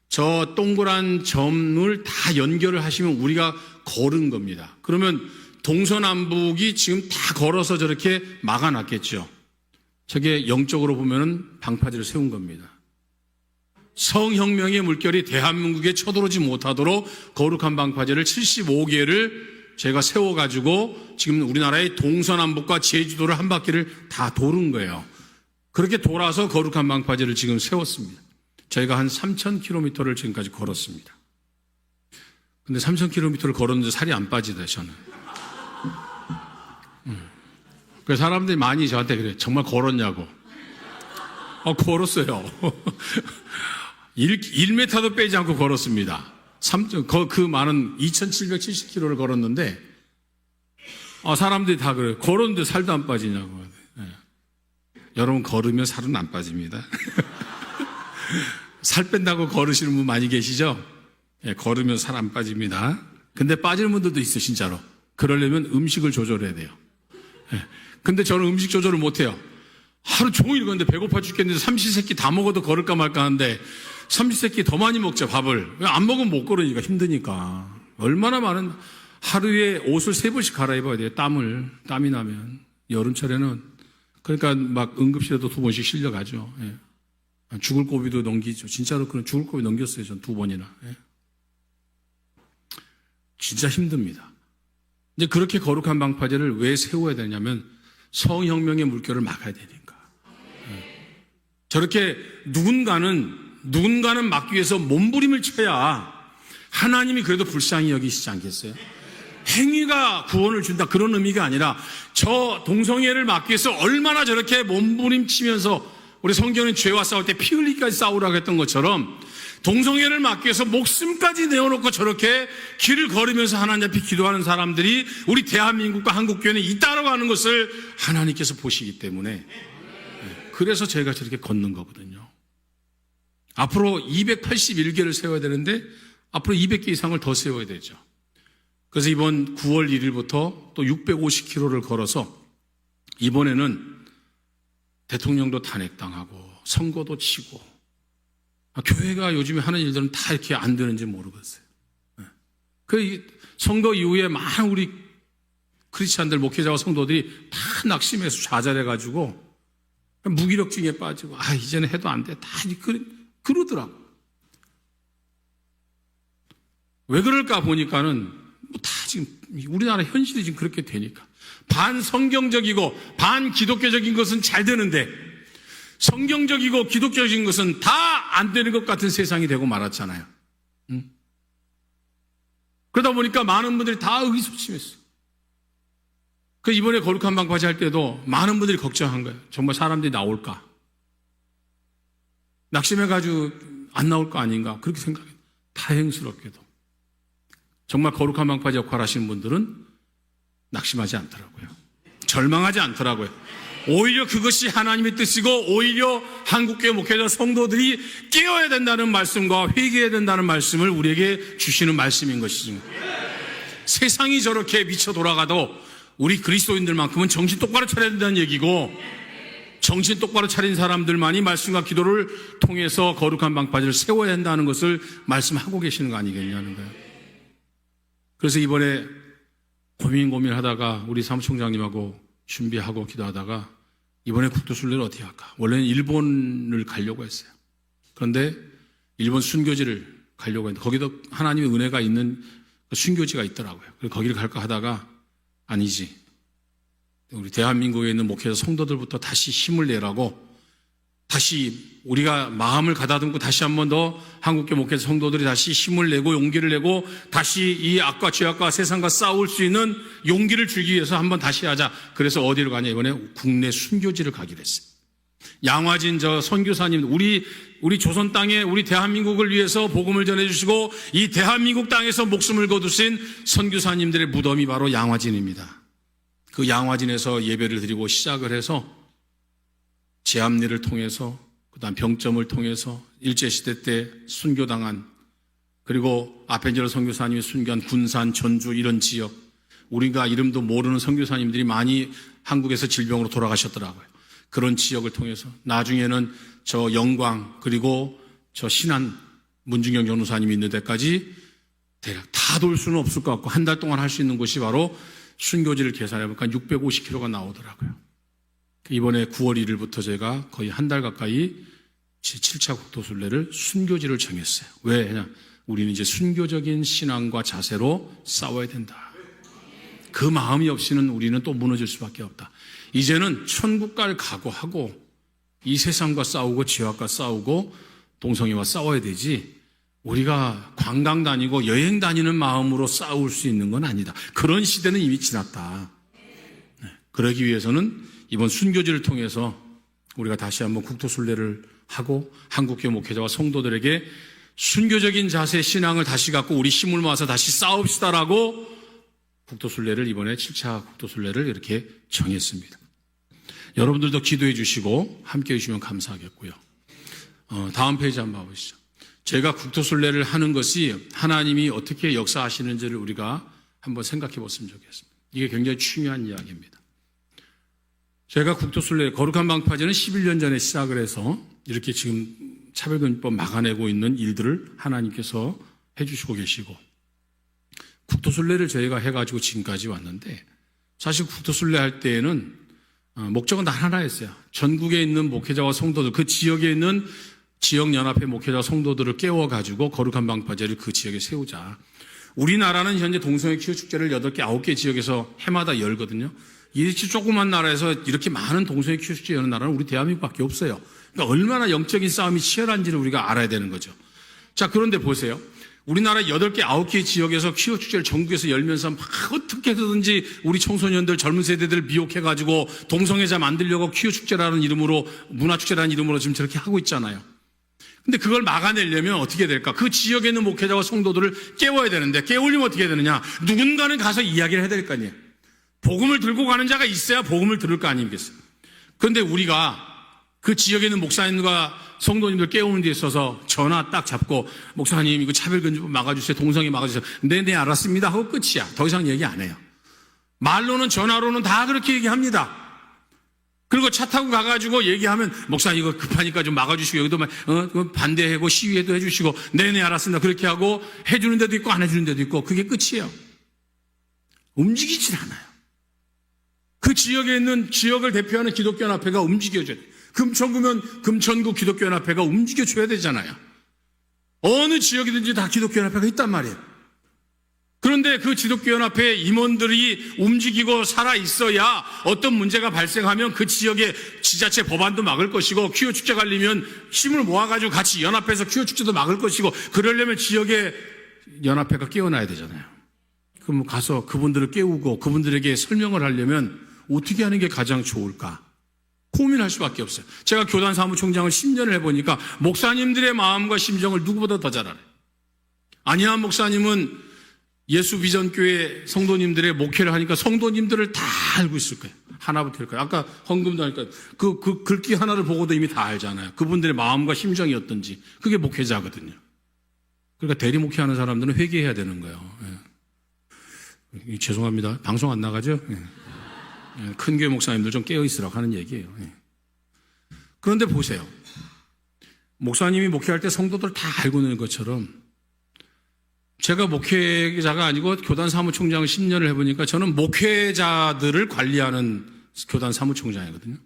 저 동그란 점을 다 연결을 하시면 우리가 걸은 겁니다. 그러면 동서남북이 지금 다 걸어서 저렇게 막아놨겠죠. 저게 영적으로 보면은 방파제를 세운 겁니다. 성혁명의 물결이 대한민국에 쳐들어오지 못하도록 거룩한 방파제를 75개를 제가 세워가지고 지금 우리나라의 동서남북과 제주도를 한 바퀴를 다 도는 거예요. 그렇게 돌아서 거룩한 방파제를 지금 세웠습니다. 저희가 한 3,000km를 지금까지 걸었습니다. 근데 3,000km를 걸었는데 살이 안 빠지다, 저는. 그래서 사람들이 많이 저한테 그래요. 정말 걸었냐고. 걸었어요. 1m도 빼지 않고 걸었습니다. 그 많은 2,770km를 걸었는데, 사람들이 다 그래요. 걸었는데 살도 안 빠지냐고. 네. 여러분, 걸으면 살은 안 빠집니다. 살 뺀다고 걸으시는 분 많이 계시죠? 네, 걸으면 살 안 빠집니다. 근데 빠지는 분들도 있어요, 진짜로. 그러려면 음식을 조절해야 돼요. 네. 근데 저는 음식 조절을 못 해요. 하루 종일 걷는데 배고파 죽겠는데 삼시세끼 다 먹어도 걸을까 말까 하는데 삼시세끼 더 많이 먹자, 밥을. 안 먹으면 못 걸으니까, 힘드니까. 얼마나 많은, 하루에 옷을 3번씩 갈아입어야 돼요. 땀이 나면. 여름철에는. 그러니까 막 응급실에도 2번씩 실려가죠. 예. 죽을 고비도 넘기죠. 진짜로 그런 죽을 고비 넘겼어요. 전 2번이나. 예. 진짜 힘듭니다. 이제 그렇게 거룩한 방파제를 왜 세워야 되냐면 성혁명의 물결을 막아야 되니까. 예. 저렇게 누군가는 막기 위해서 몸부림을 쳐야 하나님이 그래도 불쌍히 여기시지 않겠어요? 행위가 구원을 준다 그런 의미가 아니라 저 동성애를 막기 위해서 얼마나 저렇게 몸부림치면서 우리 성경은 죄와 싸울 때 피 흘리기까지 싸우라고 했던 것처럼 동성애를 막기 위해서 목숨까지 내어놓고 저렇게 길을 걸으면서 하나님 앞에 기도하는 사람들이 우리 대한민국과 한국교회는 있다라고 하는 것을 하나님께서 보시기 때문에 그래서 저희가 저렇게 걷는 거거든요. 앞으로 281개를 세워야 되는데 앞으로 200개 이상을 더 세워야 되죠. 그래서 이번 9월 1일부터 또 650km를 걸어서 이번에는 대통령도 탄핵당하고 선거도 치고 교회가 요즘에 하는 일들은 다 이렇게 안 되는지 모르겠어요. 그 선거 이후에 많은 우리 크리스찬들 목회자와 성도들이 다 낙심해서 좌절해가지고 무기력증에 빠지고 이제는 해도 안 돼. 다 그러더라고. 왜 그럴까 보니까는 다 지금 우리나라 현실이 지금 그렇게 되니까 반성경적이고 반기독교적인 것은 잘 되는데 성경적이고 기독교적인 것은 다 안 되는 것 같은 세상이 되고 말았잖아요. 그러다 보니까 많은 분들이 다 의기소침했어요. 그 이번에 거룩한 방파제 할 때도 많은 분들이 걱정한 거예요. 정말 사람들이 나올까? 낙심해가지고 안 나올 거 아닌가? 그렇게 생각해요. 다행스럽게도. 정말 거룩한 방파제 역할 하시는 분들은 낙심하지 않더라고요. 절망하지 않더라고요. 오히려 그것이 하나님의 뜻이고 오히려 한국교회 목회자 성도들이 깨어야 된다는 말씀과 회개해야 된다는 말씀을 우리에게 주시는 말씀인 것이죠. 세상이 저렇게 미쳐 돌아가도 우리 그리스도인들만큼은 정신 똑바로 차려야 된다는 얘기고, 정신 똑바로 차린 사람들만이 말씀과 기도를 통해서 거룩한 방파제를 세워야 한다는 것을 말씀하고 계시는 거 아니겠냐는 거예요. 그래서 이번에 고민하다가 우리 사무총장님하고 준비하고 기도하다가 이번에 국토순례를 어떻게 할까? 원래는 일본을 가려고 했어요. 그런데 일본 순교지를 가려고 했는데 거기도 하나님의 은혜가 있는 순교지가 있더라고요. 그래서 거기를 갈까 하다가 아니지. 우리 대한민국에 있는 목회자 성도들부터 다시 힘을 내라고, 다시 우리가 마음을 가다듬고 다시 한 번 더 한국교 목회자 성도들이 다시 힘을 내고 용기를 내고 다시 이 악과 죄악과 세상과 싸울 수 있는 용기를 주기 위해서 한번 다시 하자. 그래서 어디로 가냐? 이번에 국내 순교지를 가기로 했어요. 양화진 저 선교사님, 우리 조선 땅에 우리 대한민국을 위해서 복음을 전해주시고 이 대한민국 땅에서 목숨을 거두신 선교사님들의 무덤이 바로 양화진입니다. 그 양화진에서 예배를 드리고 시작을 해서 제암리를 통해서, 그다음 병점을 통해서 일제시대 때 순교당한, 그리고 아펜젤러 선교사님이 순교한 군산, 전주 이런 지역, 우리가 이름도 모르는 선교사님들이 많이 한국에서 질병으로 돌아가셨더라고요. 그런 지역을 통해서 나중에는 저 영광, 그리고 저 신안 문중경 전우사님이 있는 데까지 대략 다 돌 수는 없을 것 같고 한 달 동안 할 수 있는 곳이 바로 순교지를 계산해보니까 650km가 나오더라고요. 이번에 9월 1일부터 제가 거의 한 달 가까이 제7차 국토순례를 순교지를 정했어요. 왜? 우리는 이제 순교적인 신앙과 자세로 싸워야 된다. 그 마음이 없이는 우리는 또 무너질 수밖에 없다. 이제는 천국 갈 각오하고 이 세상과 싸우고 죄악과 싸우고 동성애와 싸워야 되지, 우리가 관광 다니고 여행 다니는 마음으로 싸울 수 있는 건 아니다. 그런 시대는 이미 지났다. 그러기 위해서는 이번 순교지를 통해서 우리가 다시 한번 국토순례를 하고 한국교 목회자와 성도들에게 순교적인 자세의 신앙을 다시 갖고 우리 힘을 모아서 다시 싸웁시다라고 국토순례를 이번에 7차 국토순례를 이렇게 정했습니다. 여러분들도 기도해 주시고 함께 해 주시면 감사하겠고요. 다음 페이지 한번 봐보시죠. 제가 국토순례를 하는 것이 하나님이 어떻게 역사하시는지를 우리가 한번 생각해 봤으면 좋겠습니다. 이게 굉장히 중요한 이야기입니다. 제가 국토순례, 거룩한 방파제는 11년 전에 시작을 해서 이렇게 지금 차별금지법 막아내고 있는 일들을 하나님께서 해주시고 계시고, 국토순례를 저희가 해가지고 지금까지 왔는데, 사실 국토순례 할 때에는 목적은 단 하나였어요. 전국에 있는 목회자와 성도들, 그 지역에 있는 지역연합회 목회자 성도들을 깨워가지고 거룩한 방파제를 그 지역에 세우자. 우리나라는 현재 동성애 키우 축제를 8개, 9개 지역에서 해마다 열거든요. 이렇게 조그만 나라에서 이렇게 많은 동성애 키우 축제 여는 나라는 우리 대한민국밖에 없어요. 그러니까 얼마나 영적인 싸움이 치열한지를 우리가 알아야 되는 거죠. 자, 그런데 보세요. 우리나라 8개, 9개 지역에서 키우 축제를 전국에서 열면서 막 어떻게 해서든지 우리 청소년들, 젊은 세대들을 미혹해가지고 동성애자 만들려고 키우 축제라는 이름으로, 문화 축제라는 이름으로 지금 저렇게 하고 있잖아요. 근데 그걸 막아내려면 어떻게 될까? 그 지역에 있는 목회자와 성도들을 깨워야 되는데, 깨우려면 어떻게 해야 되느냐? 누군가는 가서 이야기를 해야 될 거 아니에요. 복음을 들고 가는 자가 있어야 복음을 들을 거 아니겠어요? 그런데 우리가 그 지역에 있는 목사님과 성도님들 깨우는 데 있어서 전화 딱 잡고, 목사님 이거 차별금지법 막아주세요, 동성애 막아주세요, 네네 알았습니다 하고 끝이야. 더 이상 얘기 안 해요. 말로는 전화로는 다 그렇게 얘기합니다. 그리고 차 타고 가가지고 얘기하면, 목사님 이거 급하니까 좀 막아주시고, 여기도 반대하고 시위도 해주시고, 네네 알았습니다 그렇게 하고 해주는 데도 있고 안 해주는 데도 있고, 그게 끝이에요. 움직이질 않아요. 그 지역에 있는, 지역을 대표하는 기독교연합회가 움직여줘야 돼요. 금천구면 금천구 기독교연합회가 움직여줘야 되잖아요. 어느 지역이든지 다 기독교연합회가 있단 말이에요. 그런데 그 기독교연합회 임원들이 움직이고 살아 있어야 어떤 문제가 발생하면 그 지역의 지자체 법안도 막을 것이고 퀴어 축제가 열리면 힘을 모아가지고 같이 연합해서 퀴어 축제도 막을 것이고 그러려면 지역의 연합회가 깨어나야 되잖아요. 그럼 가서 그분들을 깨우고 그분들에게 설명을 하려면 어떻게 하는 게 가장 좋을까? 고민할 수밖에 없어요. 제가 교단 사무총장을 10년을 해보니까 목사님들의 마음과 심정을 누구보다 더 잘 알아요. 안희환 목사님은 예수비전교회 성도님들의 목회를 하니까 성도님들을 다 알고 있을 거예요. 하나부터 일 거예요. 아까 헌금도 하니까 그 글귀 하나를 보고도 이미 다 알잖아요. 그분들의 마음과 심정이 어떤지. 그게 목회자거든요. 그러니까 대리 목회하는 사람들은 회개해야 되는 거예요. 예. 죄송합니다. 방송 안 나가죠? 예. 큰 교회 목사님들 좀 깨어있으라고 하는 얘기예요. 예. 그런데 보세요. 목사님이 목회할 때 성도들 다 알고 있는 것처럼 제가 목회자가 아니고 교단 사무총장을 10년을 해보니까 저는 목회자들을 관리하는 교단 사무총장이거든요.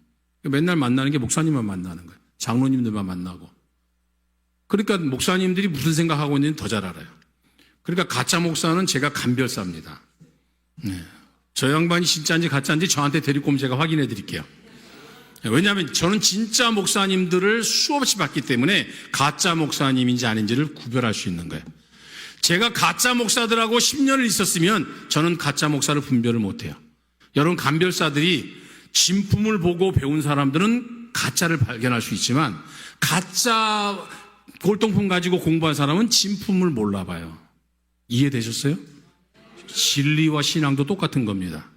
맨날 만나는 게 목사님만 만나는 거예요. 장로님들만 만나고. 그러니까 목사님들이 무슨 생각하고 있는지 더 잘 알아요. 그러니까 가짜 목사는 제가 감별사입니다. 네. 저 양반이 진짜인지 가짜인지 저한테 데리고 오면 제가 확인해 드릴게요. 왜냐하면 저는 진짜 목사님들을 수없이 봤기 때문에 가짜 목사님인지 아닌지를 구별할 수 있는 거예요. 제가 가짜 목사들하고 10년을 있었으면 저는 가짜 목사를 분별을 못해요. 여러분 감별사들이 진품을 보고 배운 사람들은 가짜를 발견할 수 있지만 가짜 골동품 가지고 공부한 사람은 진품을 몰라봐요. 이해되셨어요? 진리와 신앙도 똑같은 겁니다.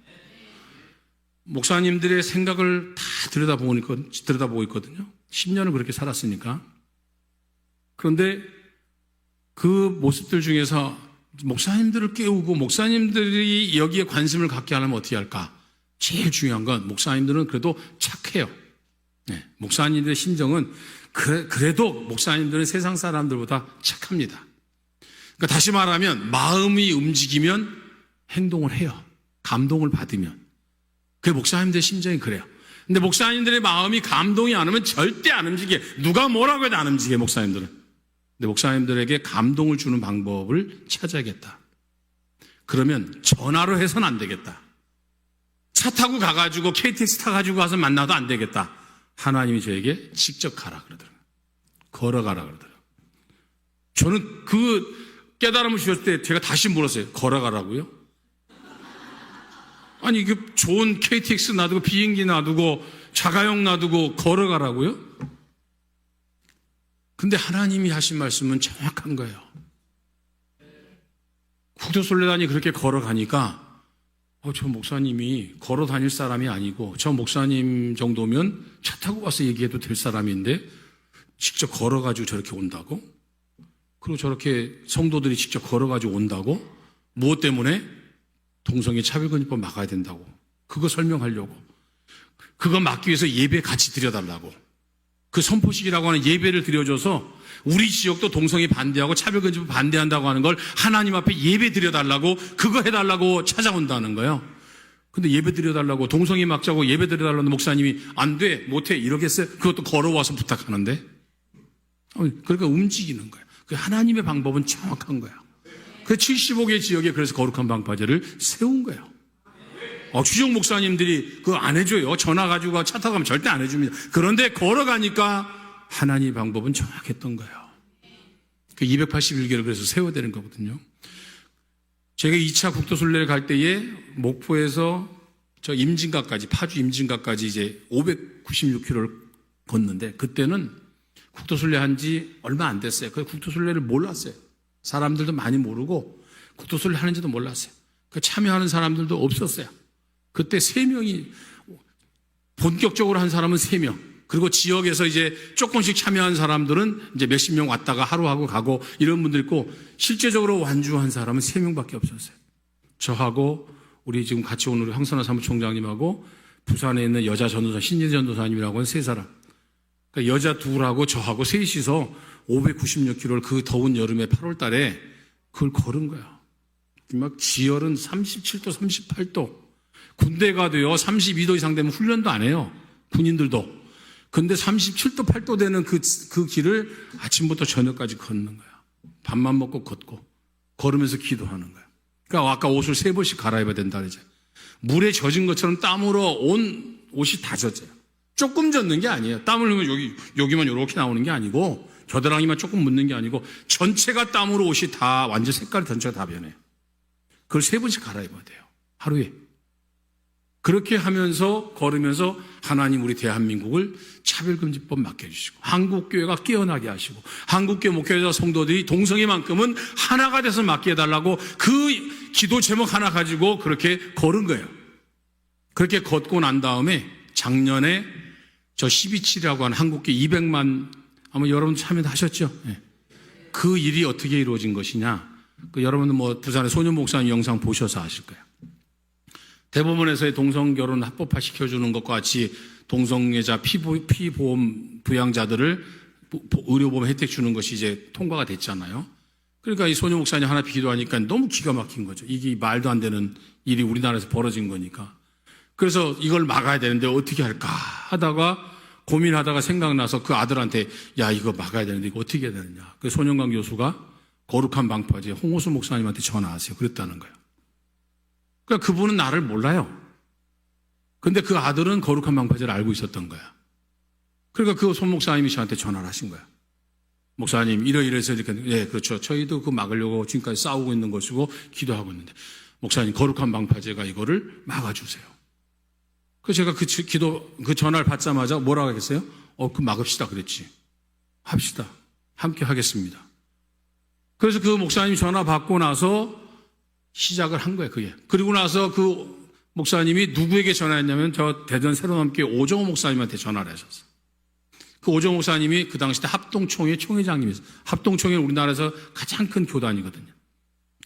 목사님들의 생각을 다 들여다보고 있거든요. 10년을 그렇게 살았으니까. 그런데 그 모습들 중에서 목사님들을 깨우고 목사님들이 여기에 관심을 갖게 하려면 어떻게 할까? 제일 중요한 건 목사님들은 그래도 착해요. 네, 목사님들의 심정은 그래도 목사님들은 세상 사람들보다 착합니다. 그러니까 다시 말하면 마음이 움직이면 행동을 해요. 감동을 받으면. 그게 목사님들의 심정이 그래요. 근데 목사님들의 마음이 감동이 안 오면 절대 안 움직여. 누가 뭐라고 해도 안 움직여 목사님들은. 근데 목사님들에게 감동을 주는 방법을 찾아야겠다. 그러면 전화로 해서는 안 되겠다. 차 타고 가가지고 KTX 타가지고 가서 만나도 안 되겠다. 하나님이 저에게 직접 가라 그러더라고요. 걸어가라 그러더라고요. 저는 그 깨달음을 주셨을 때 제가 다시 물었어요. 걸어가라고요? 아니 그 좋은 KTX 놔두고 비행기 놔두고 자가용 놔두고 걸어가라고요? 근데 하나님이 하신 말씀은 정확한 거예요. 국도순례단이 그렇게 걸어가니까 저 목사님이 걸어 다닐 사람이 아니고 저 목사님 정도면 차 타고 가서 얘기해도 될 사람인데 직접 걸어가지고 저렇게 온다고? 그리고 저렇게 성도들이 직접 걸어가지고 온다고? 무엇 때문에? 동성애 차별금지법 막아야 된다고. 그거 설명하려고. 그거 막기 위해서 예배 같이 드려달라고. 그 선포식이라고 하는 예배를 드려줘서 우리 지역도 동성애 반대하고 차별금지법 반대한다고 하는 걸 하나님 앞에 예배 드려달라고 그거 해달라고 찾아온다는 거예요. 근데 예배 드려달라고 동성애 막자고 예배 드려달라는 목사님이 안 돼, 못해 이러겠어요? 그것도 걸어와서 부탁하는데. 그러니까 움직이는 거예요. 그 하나님의 방법은 정확한 거예요. 그 75개 지역에 그래서 거룩한 방파제를 세운 거예요. 주종 목사님들이 그거 안 해줘요. 전화 가지고 차 타고 가면 절대 안 해줍니다. 그런데 걸어가니까 하나님의 방법은 정확했던 거예요. 그 281개를 그래서 세워야 되는 거거든요. 제가 2차 국도순례를 갈 때에 목포에서 저 임진각까지, 파주 임진각까지 이제 596km를 걷는데 그때는 국도순례 한 지 얼마 안 됐어요. 그 국도순례를 몰랐어요. 사람들도 많이 모르고 국도순례 하는지도 몰랐어요. 그 참여하는 사람들도 없었어요. 그때 3명이 본격적으로 한 사람은 3명. 그리고 지역에서 이제 조금씩 참여한 사람들은 이제 몇십 명 왔다가 하루 하고 가고 이런 분들 있고 실제적으로 완주한 사람은 3명밖에 없었어요. 저하고 우리 지금 같이 온 우리 황선화 사무총장님하고 부산에 있는 여자 전도사 신재 전도사님이라고 하는 3사람. 그러니까 여자 2하고 저하고 셋이서 596km를 그 더운 여름에 8월 달에 그걸 걸은 거야. 막 지열은 37도, 38도. 군대 가도요, 32도 이상 되면 훈련도 안 해요. 군인들도. 근데 37도, 8도 되는 그 길을 아침부터 저녁까지 걷는 거야. 밥만 먹고 걷고, 걸으면서 기도하는 거야. 그러니까 아까 옷을 3번씩 갈아입어야 된다 그러죠. 물에 젖은 것처럼 땀으로 온 옷이 다 젖어요. 조금 젖는 게 아니에요. 땀을 흘리면 여기만 이렇게 나오는 게 아니고, 겨드랑이만 조금 묻는 게 아니고, 전체가 땀으로 옷이 다, 완전 색깔 전체가 다 변해요. 그걸 3번씩 갈아입어야 돼요. 하루에. 그렇게 하면서, 걸으면서 하나님 우리 대한민국을 차별금지법 맡겨주시고, 한국교회가 깨어나게 하시고, 한국교회 목회자 성도들이 동성애만큼은 하나가 돼서 맡겨달라고 그 기도 제목 하나 가지고 그렇게 걸은 거예요. 그렇게 걷고 난 다음에 작년에 저 12.7이라고 하는 한국교회 200만, 아마 여러분 참여하셨죠? 네. 그 일이 어떻게 이루어진 것이냐. 여러분은 뭐 부산의 소년 목사님 영상 보셔서 아실 거예요. 대법원에서의 동성결혼 합법화 시켜주는 것과 같이 동성애자 피보험 부양자들을 의료보험 혜택 주는 것이 이제 통과가 됐잖아요. 그러니까 이 소년 목사님 하나 기도하니까 너무 기가 막힌 거죠. 이게 말도 안 되는 일이 우리나라에서 벌어진 거니까. 그래서 이걸 막아야 되는데 어떻게 할까 하다가 고민하다가 생각나서 그 아들한테 야 이거 막아야 되는데 이거 어떻게 해야 되느냐. 그 소년관 교수가 거룩한 방파제 홍호수 목사님한테 전화하세요. 그랬다는 거예요. 그러니까 그분은 나를 몰라요. 근데 그 아들은 거룩한 방파제를 알고 있었던 거야. 그러니까 그 손 목사님이 저한테 전화를 하신 거야. 목사님 이러이러해서 이렇게 네 그렇죠. 저희도 그 막으려고 지금까지 싸우고 있는 것이고 기도하고 있는데 목사님 거룩한 방파제가 이거를 막아주세요. 그래서 제가 그 전화를 받자마자 뭐라고 하겠어요? 그 막읍시다 그랬지. 합시다. 함께 하겠습니다. 그래서 그 목사님 전화 받고 나서 시작을 한 거예요, 그게. 그리고 나서 그 목사님이 누구에게 전화했냐면 저 대전 새로남교회 오정호 목사님한테 전화를 하셨어요. 그 오정호 목사님이 그 당시 때 합동총회 총회장님이었어요. 합동총회는 우리나라에서 가장 큰 교단이거든요.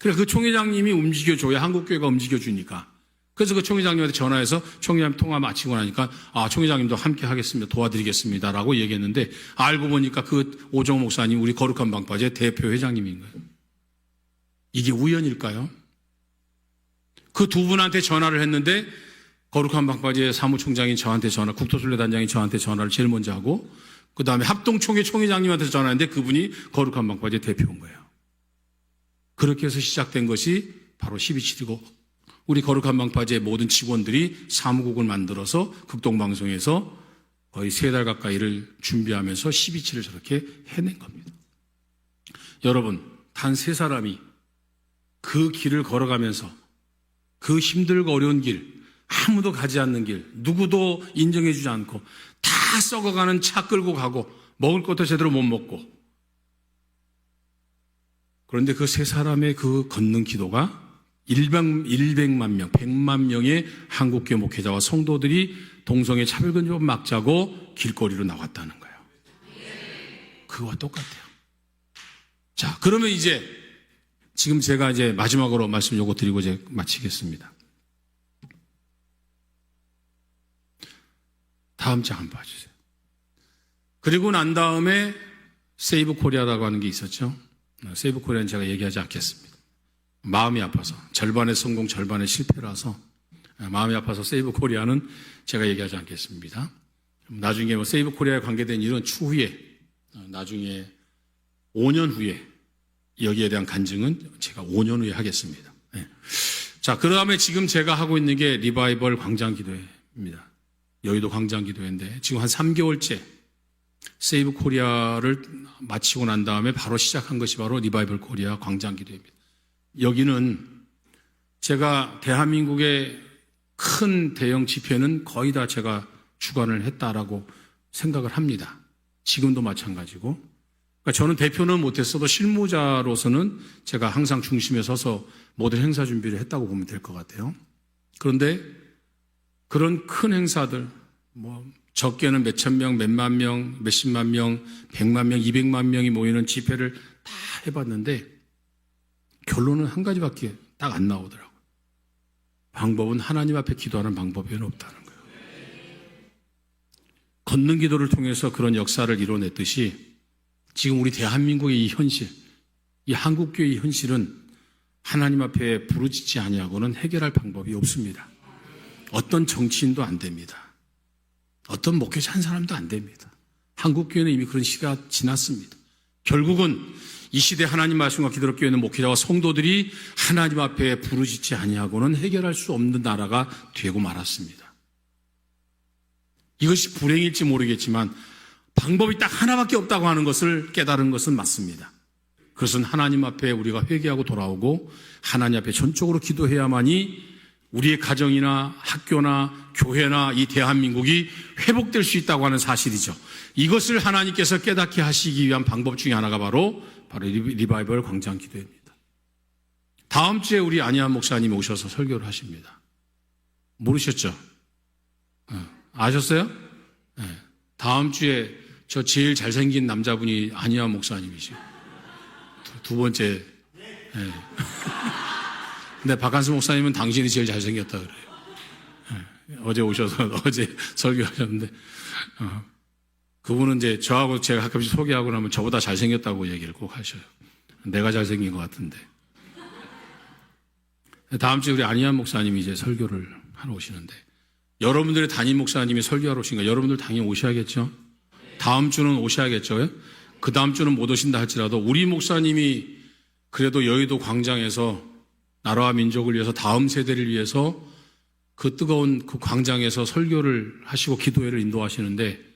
그래서 그 총회장님이 움직여줘야 한국교회가 움직여주니까. 그래서 그 총회장님한테 전화해서 총회장 통화 마치고 나니까 총회장님도 함께 하겠습니다. 도와드리겠습니다라고 얘기했는데 알고 보니까 그 오정호 목사님 우리 거룩한 방파제 대표 회장님인 거예요. 이게 우연일까요? 그 두 분한테 전화를 했는데 거룩한 방파제 사무총장이 저한테 전화, 국토순례단장이 저한테 전화를 제일 먼저 하고 그 다음에 합동총회 총회장님한테 전화했는데 그분이 거룩한 방파제 대표인 거예요. 그렇게 해서 시작된 것이 바로 12.7이고 우리 거룩한 방파제 모든 직원들이 사무국을 만들어서 극동방송에서 거의 3달 가까이를 준비하면서 12.7을 저렇게 해낸 겁니다. 여러분, 단 3사람이 그 길을 걸어가면서 그 힘들고 어려운 길, 아무도 가지 않는 길, 누구도 인정해 주지 않고 다 썩어가는 차 끌고 가고 먹을 것도 제대로 못 먹고 그런데 그 3사람의 그 걷는 기도가 100만 명, 100만 명의 한국교회 목회자와 성도들이 동성애 차별금지법 막자고 길거리로 나왔다는 거예요. 그거와 똑같아요. 자, 그러면 이제 지금 제가 이제 마지막으로 말씀 요거 드리고 이제 마치겠습니다. 다음 장 한번 봐주세요. 그리고 난 다음에 세이브 코리아라고 하는 게 있었죠. 세이브 코리아는 제가 얘기하지 않겠습니다. 마음이 아파서 절반의 성공 절반의 실패라서 마음이 아파서 세이브 코리아는 제가 얘기하지 않겠습니다. 나중에 뭐 세이브 코리아에 관계된 일은 추후에 나중에 5년 후에 여기에 대한 간증은 제가 5년 후에 하겠습니다. 네. 자, 그 다음에 지금 제가 하고 있는 게 리바이벌 광장기도회입니다. 여의도 광장기도회인데 지금 한 3개월째 세이브 코리아를 마치고 난 다음에 바로 시작한 것이 바로 리바이벌 코리아 광장기도회입니다. 여기는 제가 대한민국의 큰 대형 집회는 거의 다 제가 주관을 했다라고 생각을 합니다. 지금도 마찬가지고. 그러니까 저는 대표는 못했어도 실무자로서는 제가 항상 중심에 서서 모든 행사 준비를 했다고 보면 될 것 같아요. 그런데 그런 큰 행사들, 뭐 적게는 몇천 명, 몇만 명, 몇십만 명, 100만 명, 200만 명이 모이는 집회를 다 해봤는데 결론은 한 가지밖에 딱 안 나오더라고요. 방법은 하나님 앞에 기도하는 방법이 없다는 거예요. 걷는 기도를 통해서 그런 역사를 이뤄냈듯이 지금 우리 대한민국의 이 현실, 이 한국교회의 현실은 하나님 앞에 부르짖지 아니하고는 해결할 방법이 없습니다. 어떤 정치인도 안 됩니다. 어떤 목회자 한 사람도 안 됩니다. 한국교회는 이미 그런 시기가 지났습니다. 결국은 이 시대 하나님 말씀과 기도로 깨어있는 목회자와 성도들이 하나님 앞에 부르짖지 아니하고는 해결할 수 없는 나라가 되고 말았습니다. 이것이 불행일지 모르겠지만 방법이 딱 하나밖에 없다고 하는 것을 깨달은 것은 맞습니다. 그것은 하나님 앞에 우리가 회개하고 돌아오고 하나님 앞에 전적으로 기도해야만이 우리의 가정이나 학교나 교회나 이 대한민국이 회복될 수 있다고 하는 사실이죠. 이것을 하나님께서 깨닫게 하시기 위한 방법 중에 하나가 바로 리바이벌 광장 기도입니다. 다음 주에 우리 안희환 목사님이 오셔서 설교를 하십니다. 모르셨죠? 아셨어요? 다음 주에 저 제일 잘생긴 남자분이 안희환 목사님이시죠. 두 번째. 근데 박한수 목사님은 당신이 제일 잘생겼다 그래요. 어제 오셔서 어제 설교하셨는데 그분은 이제 저하고 제가 가끔씩 소개하고 나면 저보다 잘생겼다고 얘기를 꼭 하셔요. 내가 잘생긴 것 같은데. 다음 주에 우리 안희환 목사님이 이제 설교를 하러 오시는데 여러분들의 담임 목사님이 설교하러 오신 거 여러분들 당연히 오셔야겠죠. 다음 주는 오셔야겠죠. 그 다음 주는 못 오신다 할지라도 우리 목사님이 그래도 여의도 광장에서 나라와 민족을 위해서 다음 세대를 위해서 그 뜨거운 그 광장에서 설교를 하시고 기도회를 인도하시는데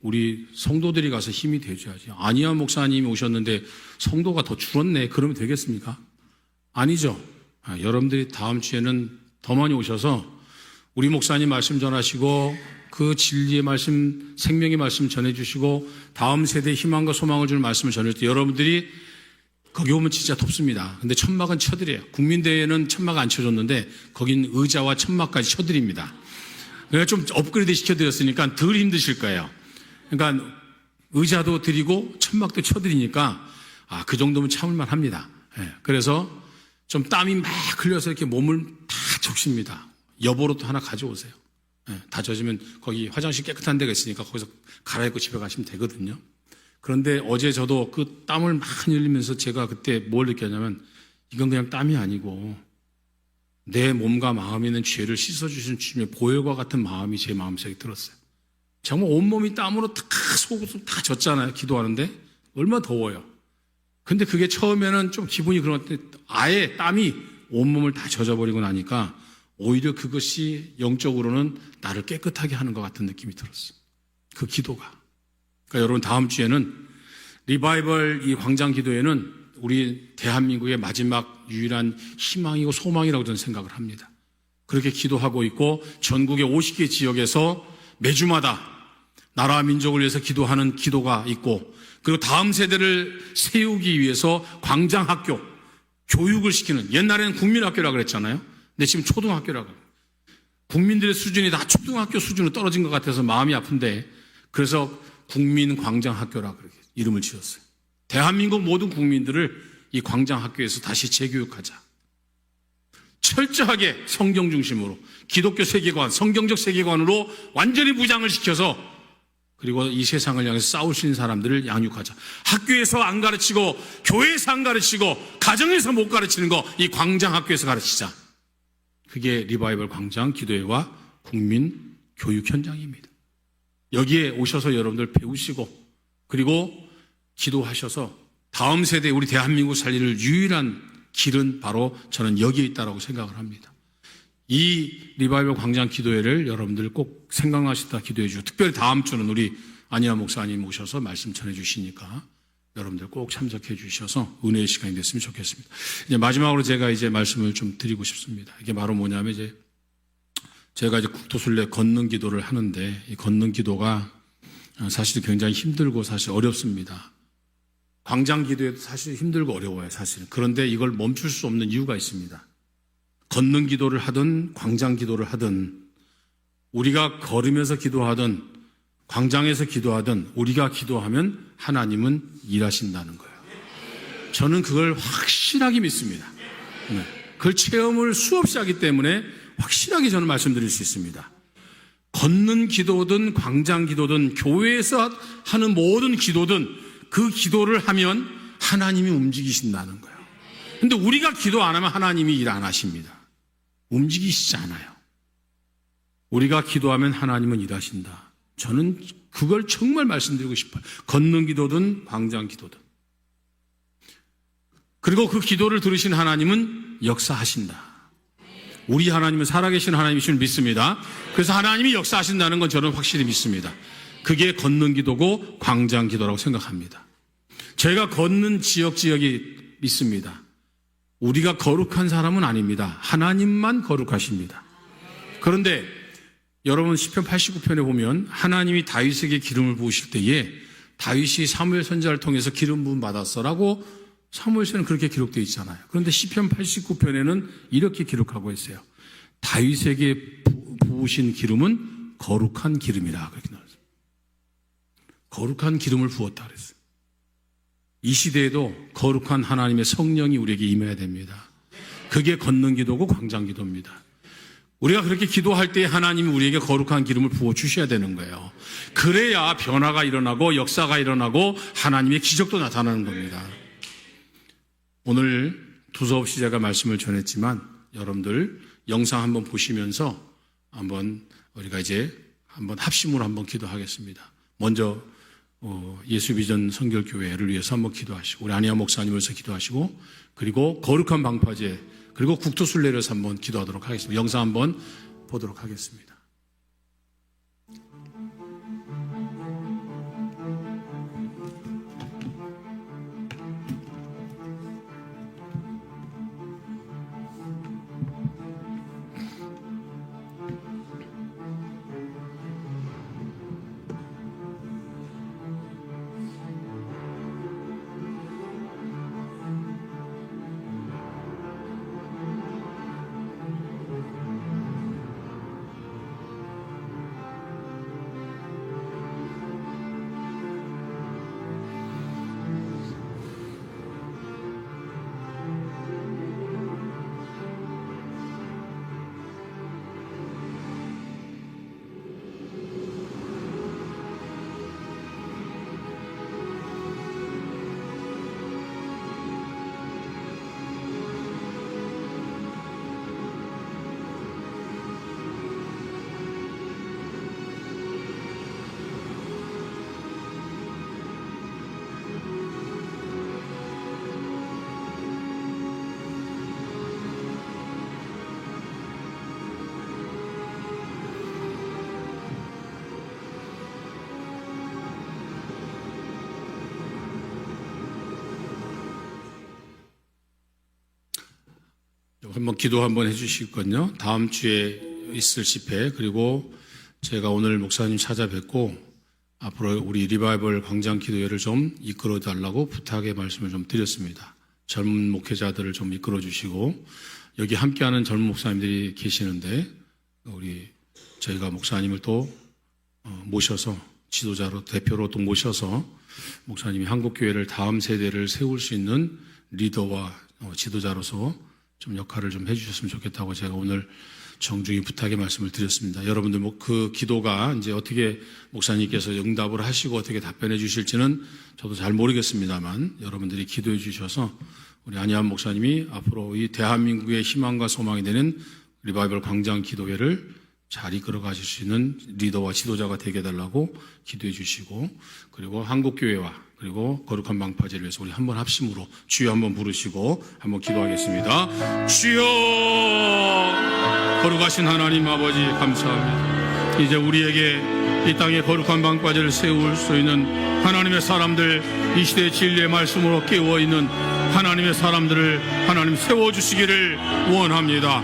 우리 성도들이 가서 힘이 되줘야지. 안희환 목사님이 오셨는데 성도가 더 줄었네. 그러면 되겠습니까? 아니죠. 여러분들이 다음 주에는 더 많이 오셔서 우리 목사님 말씀 전하시고 그 진리의 말씀, 생명의 말씀 전해주시고 다음 세대에 희망과 소망을 주는 말씀을 전할 때 여러분들이 거기 오면 진짜 덥습니다. 근데 천막은 쳐드려요. 국민대회는 천막 안 쳐줬는데 거긴 의자와 천막까지 쳐드립니다. 그러니까 좀 업그레이드 시켜드렸으니까 덜 힘드실 거예요. 그러니까 의자도 드리고 천막도 쳐드리니까 그 정도면 참을만 합니다. 그래서 좀 땀이 막 흘려서 이렇게 몸을 다 적십니다. 여보로도 하나 가져오세요. 다 젖으면 거기 화장실 깨끗한 데가 있으니까 거기서 갈아입고 집에 가시면 되거든요. 그런데 어제 저도 그 땀을 많이 흘리면서 제가 그때 뭘 느꼈냐면 이건 그냥 땀이 아니고 내 몸과 마음에 있는 죄를 씻어주신 주님의 보혈과 같은 마음이 제 마음속에 들었어요. 정말 온몸이 땀으로 다 속옷을 다 젖잖아요. 기도하는데 얼마나 더워요. 근데 그게 처음에는 좀 기분이 그런 것 같은데 아예 땀이 온몸을 다 젖어버리고 나니까 오히려 그것이 영적으로는 나를 깨끗하게 하는 것 같은 느낌이 들었어요. 그 기도가. 그러니까 여러분 다음 주에는 리바이벌 이 광장 기도회는 우리 대한민국의 마지막 유일한 희망이고 소망이라고 저는 생각을 합니다. 그렇게 기도하고 있고 전국의 50개 지역에서 매주마다 나라와 민족을 위해서 기도하는 기도가 있고 그리고 다음 세대를 세우기 위해서 광장학교 교육을 시키는 옛날에는 국민학교라고 그랬잖아요. 근데 지금 초등학교라고. 국민들의 수준이 다 초등학교 수준으로 떨어진 것 같아서 마음이 아픈데 그래서 국민광장학교라고 그렇게 이름을 지었어요. 대한민국 모든 국민들을 이 광장학교에서 다시 재교육하자. 철저하게 성경 중심으로 기독교 세계관, 성경적 세계관으로 완전히 무장을 시켜서 그리고 이 세상을 향해서 싸울 수 있는 사람들을 양육하자. 학교에서 안 가르치고 교회에서 안 가르치고 가정에서 못 가르치는 거 이 광장학교에서 가르치자. 그게 리바이벌 광장 기도회와 국민 교육 현장입니다. 여기에 오셔서 여러분들 배우시고 그리고 기도하셔서 다음 세대 우리 대한민국 살리를 유일한 길은 바로 저는 여기에 있다고 생각을 합니다. 이 리바이벌 광장 기도회를 여러분들 꼭 생각나시다 기도해 주시고 특별히 다음 주는 우리 안희환 목사님 오셔서 말씀 전해 주시니까 여러분들 꼭 참석해 주셔서 은혜의 시간이 됐으면 좋겠습니다. 이제 마지막으로 제가 이제 말씀을 좀 드리고 싶습니다. 이게 바로 뭐냐면 이제 제가 이제 국토순례 걷는 기도를 하는데 이 걷는 기도가 사실 굉장히 힘들고 사실 어렵습니다. 광장 기도에도 사실 힘들고 어려워요, 사실. 그런데 이걸 멈출 수 없는 이유가 있습니다. 걷는 기도를 하든 광장 기도를 하든 우리가 걸으면서 기도하든 광장에서 기도하든 우리가 기도하면 하나님은 일하신다는 거예요. 저는 그걸 확실하게 믿습니다. 그걸 체험을 수없이 하기 때문에 확실하게 저는 말씀드릴 수 있습니다. 걷는 기도든 광장 기도든 교회에서 하는 모든 기도든 그 기도를 하면 하나님이 움직이신다는 거예요. 근데 우리가 기도 안 하면 하나님이 일 안 하십니다. 움직이시지 않아요. 우리가 기도하면 하나님은 일하신다. 저는 그걸 정말 말씀드리고 싶어요. 걷는 기도든 광장 기도든. 그리고 그 기도를 들으신 하나님은 역사하신다. 우리 하나님은 살아계신 하나님이신 믿습니다. 그래서 하나님이 역사하신다는 건 저는 확실히 믿습니다. 그게 걷는 기도고 광장 기도라고 생각합니다. 제가 걷는 지역이 있습니다. 우리가 거룩한 사람은 아닙니다. 하나님만 거룩하십니다. 그런데 여러분 시편 89편에 보면 하나님이 다윗에게 기름을 부으실 때에 다윗이 사무엘 선지자를 통해서 기름 부음 받았어라고 사무엘서는 그렇게 기록되어 있잖아요. 그런데 시편 89편에는 이렇게 기록하고 있어요. 다윗에게 부으신 기름은 거룩한 기름이라 그렇게 나왔어요. 거룩한 기름을 부었다 그랬어요. 이 시대에도 거룩한 하나님의 성령이 우리에게 임해야 됩니다. 그게 걷는 기도고 광장 기도입니다. 우리가 그렇게 기도할 때 하나님이 우리에게 거룩한 기름을 부어주셔야 되는 거예요. 그래야 변화가 일어나고 역사가 일어나고 하나님의 기적도 나타나는 겁니다. 오늘 두서없이 제가 말씀을 전했지만 여러분들 영상 한번 보시면서 한번 우리가 이제 한번 합심으로 한번 기도하겠습니다. 먼저 예수비전 선결교회를 위해서 한번 기도하시고 우리 안희아 목사님을 위해서 기도하시고 그리고 거룩한 방파제 그리고 국토순례를 위해서 한번 기도하도록 하겠습니다. 영상 한번 보도록 하겠습니다. 한번 기도 한번 해주실 건요. 다음 주에 있을 집회 그리고 제가 오늘 목사님 찾아뵙고 앞으로 우리 리바이벌 광장 기도회를 좀 이끌어 달라고 부탁의 말씀을 좀 드렸습니다. 젊은 목회자들을 좀 이끌어 주시고 여기 함께하는 젊은 목사님들이 계시는데 우리 저희가 목사님을 또 모셔서 지도자로 대표로 또 모셔서 목사님이 한국교회를 다음 세대를 세울 수 있는 리더와 지도자로서 좀 역할을 좀 해주셨으면 좋겠다고 제가 오늘 정중히 부탁의 말씀을 드렸습니다. 여러분들 그 기도가 이제 어떻게 목사님께서 응답을 하시고 어떻게 답변해 주실지는 저도 잘 모르겠습니다만 여러분들이 기도해 주셔서 우리 안희아 목사님이 앞으로 이 대한민국의 희망과 소망이 되는 리바이벌 광장 기도회를 잘 이끌어 가실 수 있는 리더와 지도자가 되게 해달라고 기도해 주시고 그리고 한국교회와 그리고 거룩한 방파제를 위해서 우리 한번 합심으로 주여 한번 부르시고 한번 기도하겠습니다. 주여 거룩하신 하나님 아버지 감사합니다. 이제 우리에게 이 땅에 거룩한 방파제를 세울 수 있는 하나님의 사람들 이 시대의 진리의 말씀으로 깨어있는 하나님의 사람들을 하나님 세워주시기를 원합니다.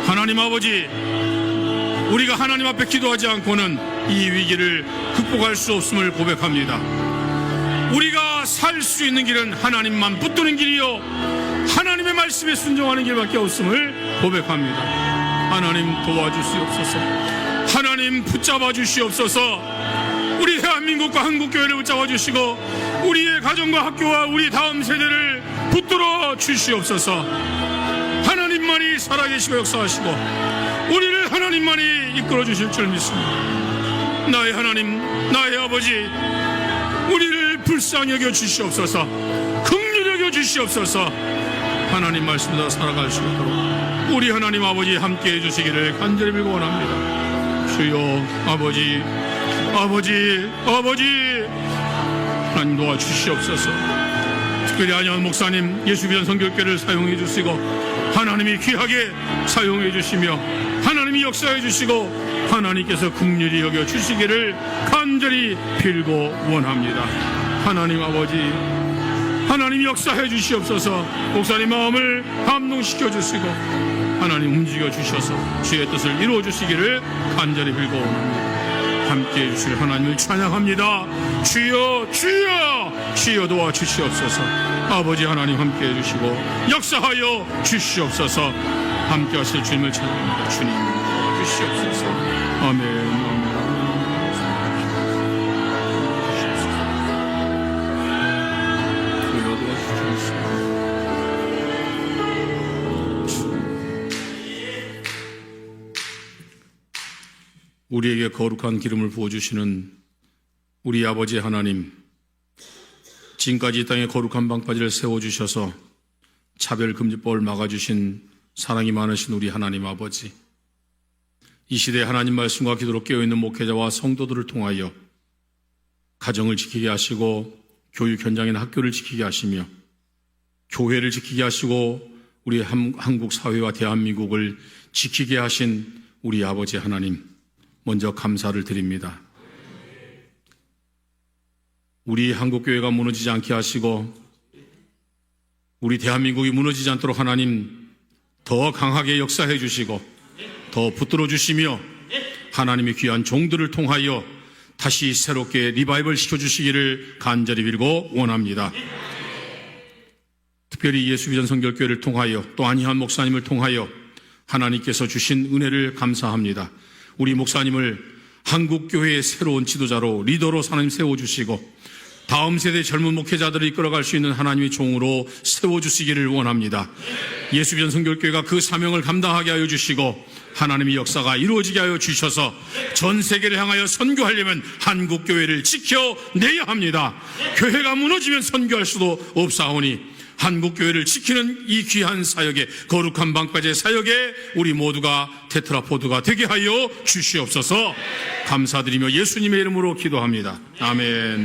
하나님 아버지 우리가 하나님 앞에 기도하지 않고는 이 위기를 극복할 수 없음을 고백합니다. 우리가 살 수 있는 길은 하나님만 붙드는 길이요 하나님의 말씀에 순종하는 길밖에 없음을 고백합니다. 하나님 도와주시옵소서. 하나님 붙잡아 주시옵소서. 우리 대한민국과 한국교회를 붙잡아 주시고 우리의 가정과 학교와 우리 다음 세대를 붙들어 주시옵소서. 하나님만이 살아계시고 역사하시고 우리를 하나님만이 이끌어 주실 줄 믿습니다. 나의 하나님 나의 아버지 우리를 불쌍히 여겨 주시옵소서. 긍휼히 여겨 주시옵소서. 하나님 말씀대로 살아갈 수 있도록 우리 하나님 아버지 함께해 주시기를 간절히 빌고 원합니다. 주여 아버지 아버지 아버지 하나님 도와주시옵소서. 특별히 안현 목사님 예수비전 선교교회를 사용해 주시고 하나님이 귀하게 사용해 주시며 하나님이 역사해 주시고 하나님께서 긍휼히 여겨 주시기를 간절히 빌고 원합니다. 하나님 아버지, 하나님 역사해 주시옵소서. 목사님 마음을 감동시켜 주시고 하나님 움직여 주셔서 주의 뜻을 이루어 주시기를 간절히 빌고 원합니다. 함께해 주실 하나님을 찬양합니다. 주여 주여 주여 도와주시옵소서. 아버지 하나님 함께해 주시고 역사하여 주시옵소서. 함께하실 주님을 찬양합니다. 주님 도와주시옵소서. 아멘. 우리에게 거룩한 기름을 부어주시는 우리 아버지 하나님, 지금까지 이 땅에 거룩한 방파제를 세워주셔서 차별금지법을 막아주신 사랑이 많으신 우리 하나님 아버지, 이 시대에 하나님 말씀과 기도로 깨어있는 목회자와 성도들을 통하여 가정을 지키게 하시고 교육 현장인 학교를 지키게 하시며 교회를 지키게 하시고 우리 한국 사회와 대한민국을 지키게 하신 우리 아버지 하나님, 먼저 감사를 드립니다. 우리 한국교회가 무너지지 않게 하시고 우리 대한민국이 무너지지 않도록 하나님 더 강하게 역사해 주시고 더 붙들어 주시며 하나님의 귀한 종들을 통하여 다시 새롭게 리바이벌 시켜주시기를 간절히 빌고 원합니다. 특별히 예수비전 선교교회를 통하여 또 안희환 목사님을 통하여 하나님께서 주신 은혜를 감사합니다. 우리 목사님을 한국교회의 새로운 지도자로 리더로 하나님 세워주시고 다음 세대 젊은 목회자들을 이끌어갈 수 있는 하나님의 종으로 세워주시기를 원합니다. 예수비전 선교교회가 그 사명을 감당하게 하여 주시고 하나님의 역사가 이루어지게 하여 주셔서 전 세계를 향하여 선교하려면 한국교회를 지켜내야 합니다. 교회가 무너지면 선교할 수도 없사오니 한국교회를 지키는 이 귀한 사역에, 거룩한 방파제 사역에 우리 모두가 테트라포드가 되게 하여 주시옵소서. 감사드리며 예수님의 이름으로 기도합니다. 아멘.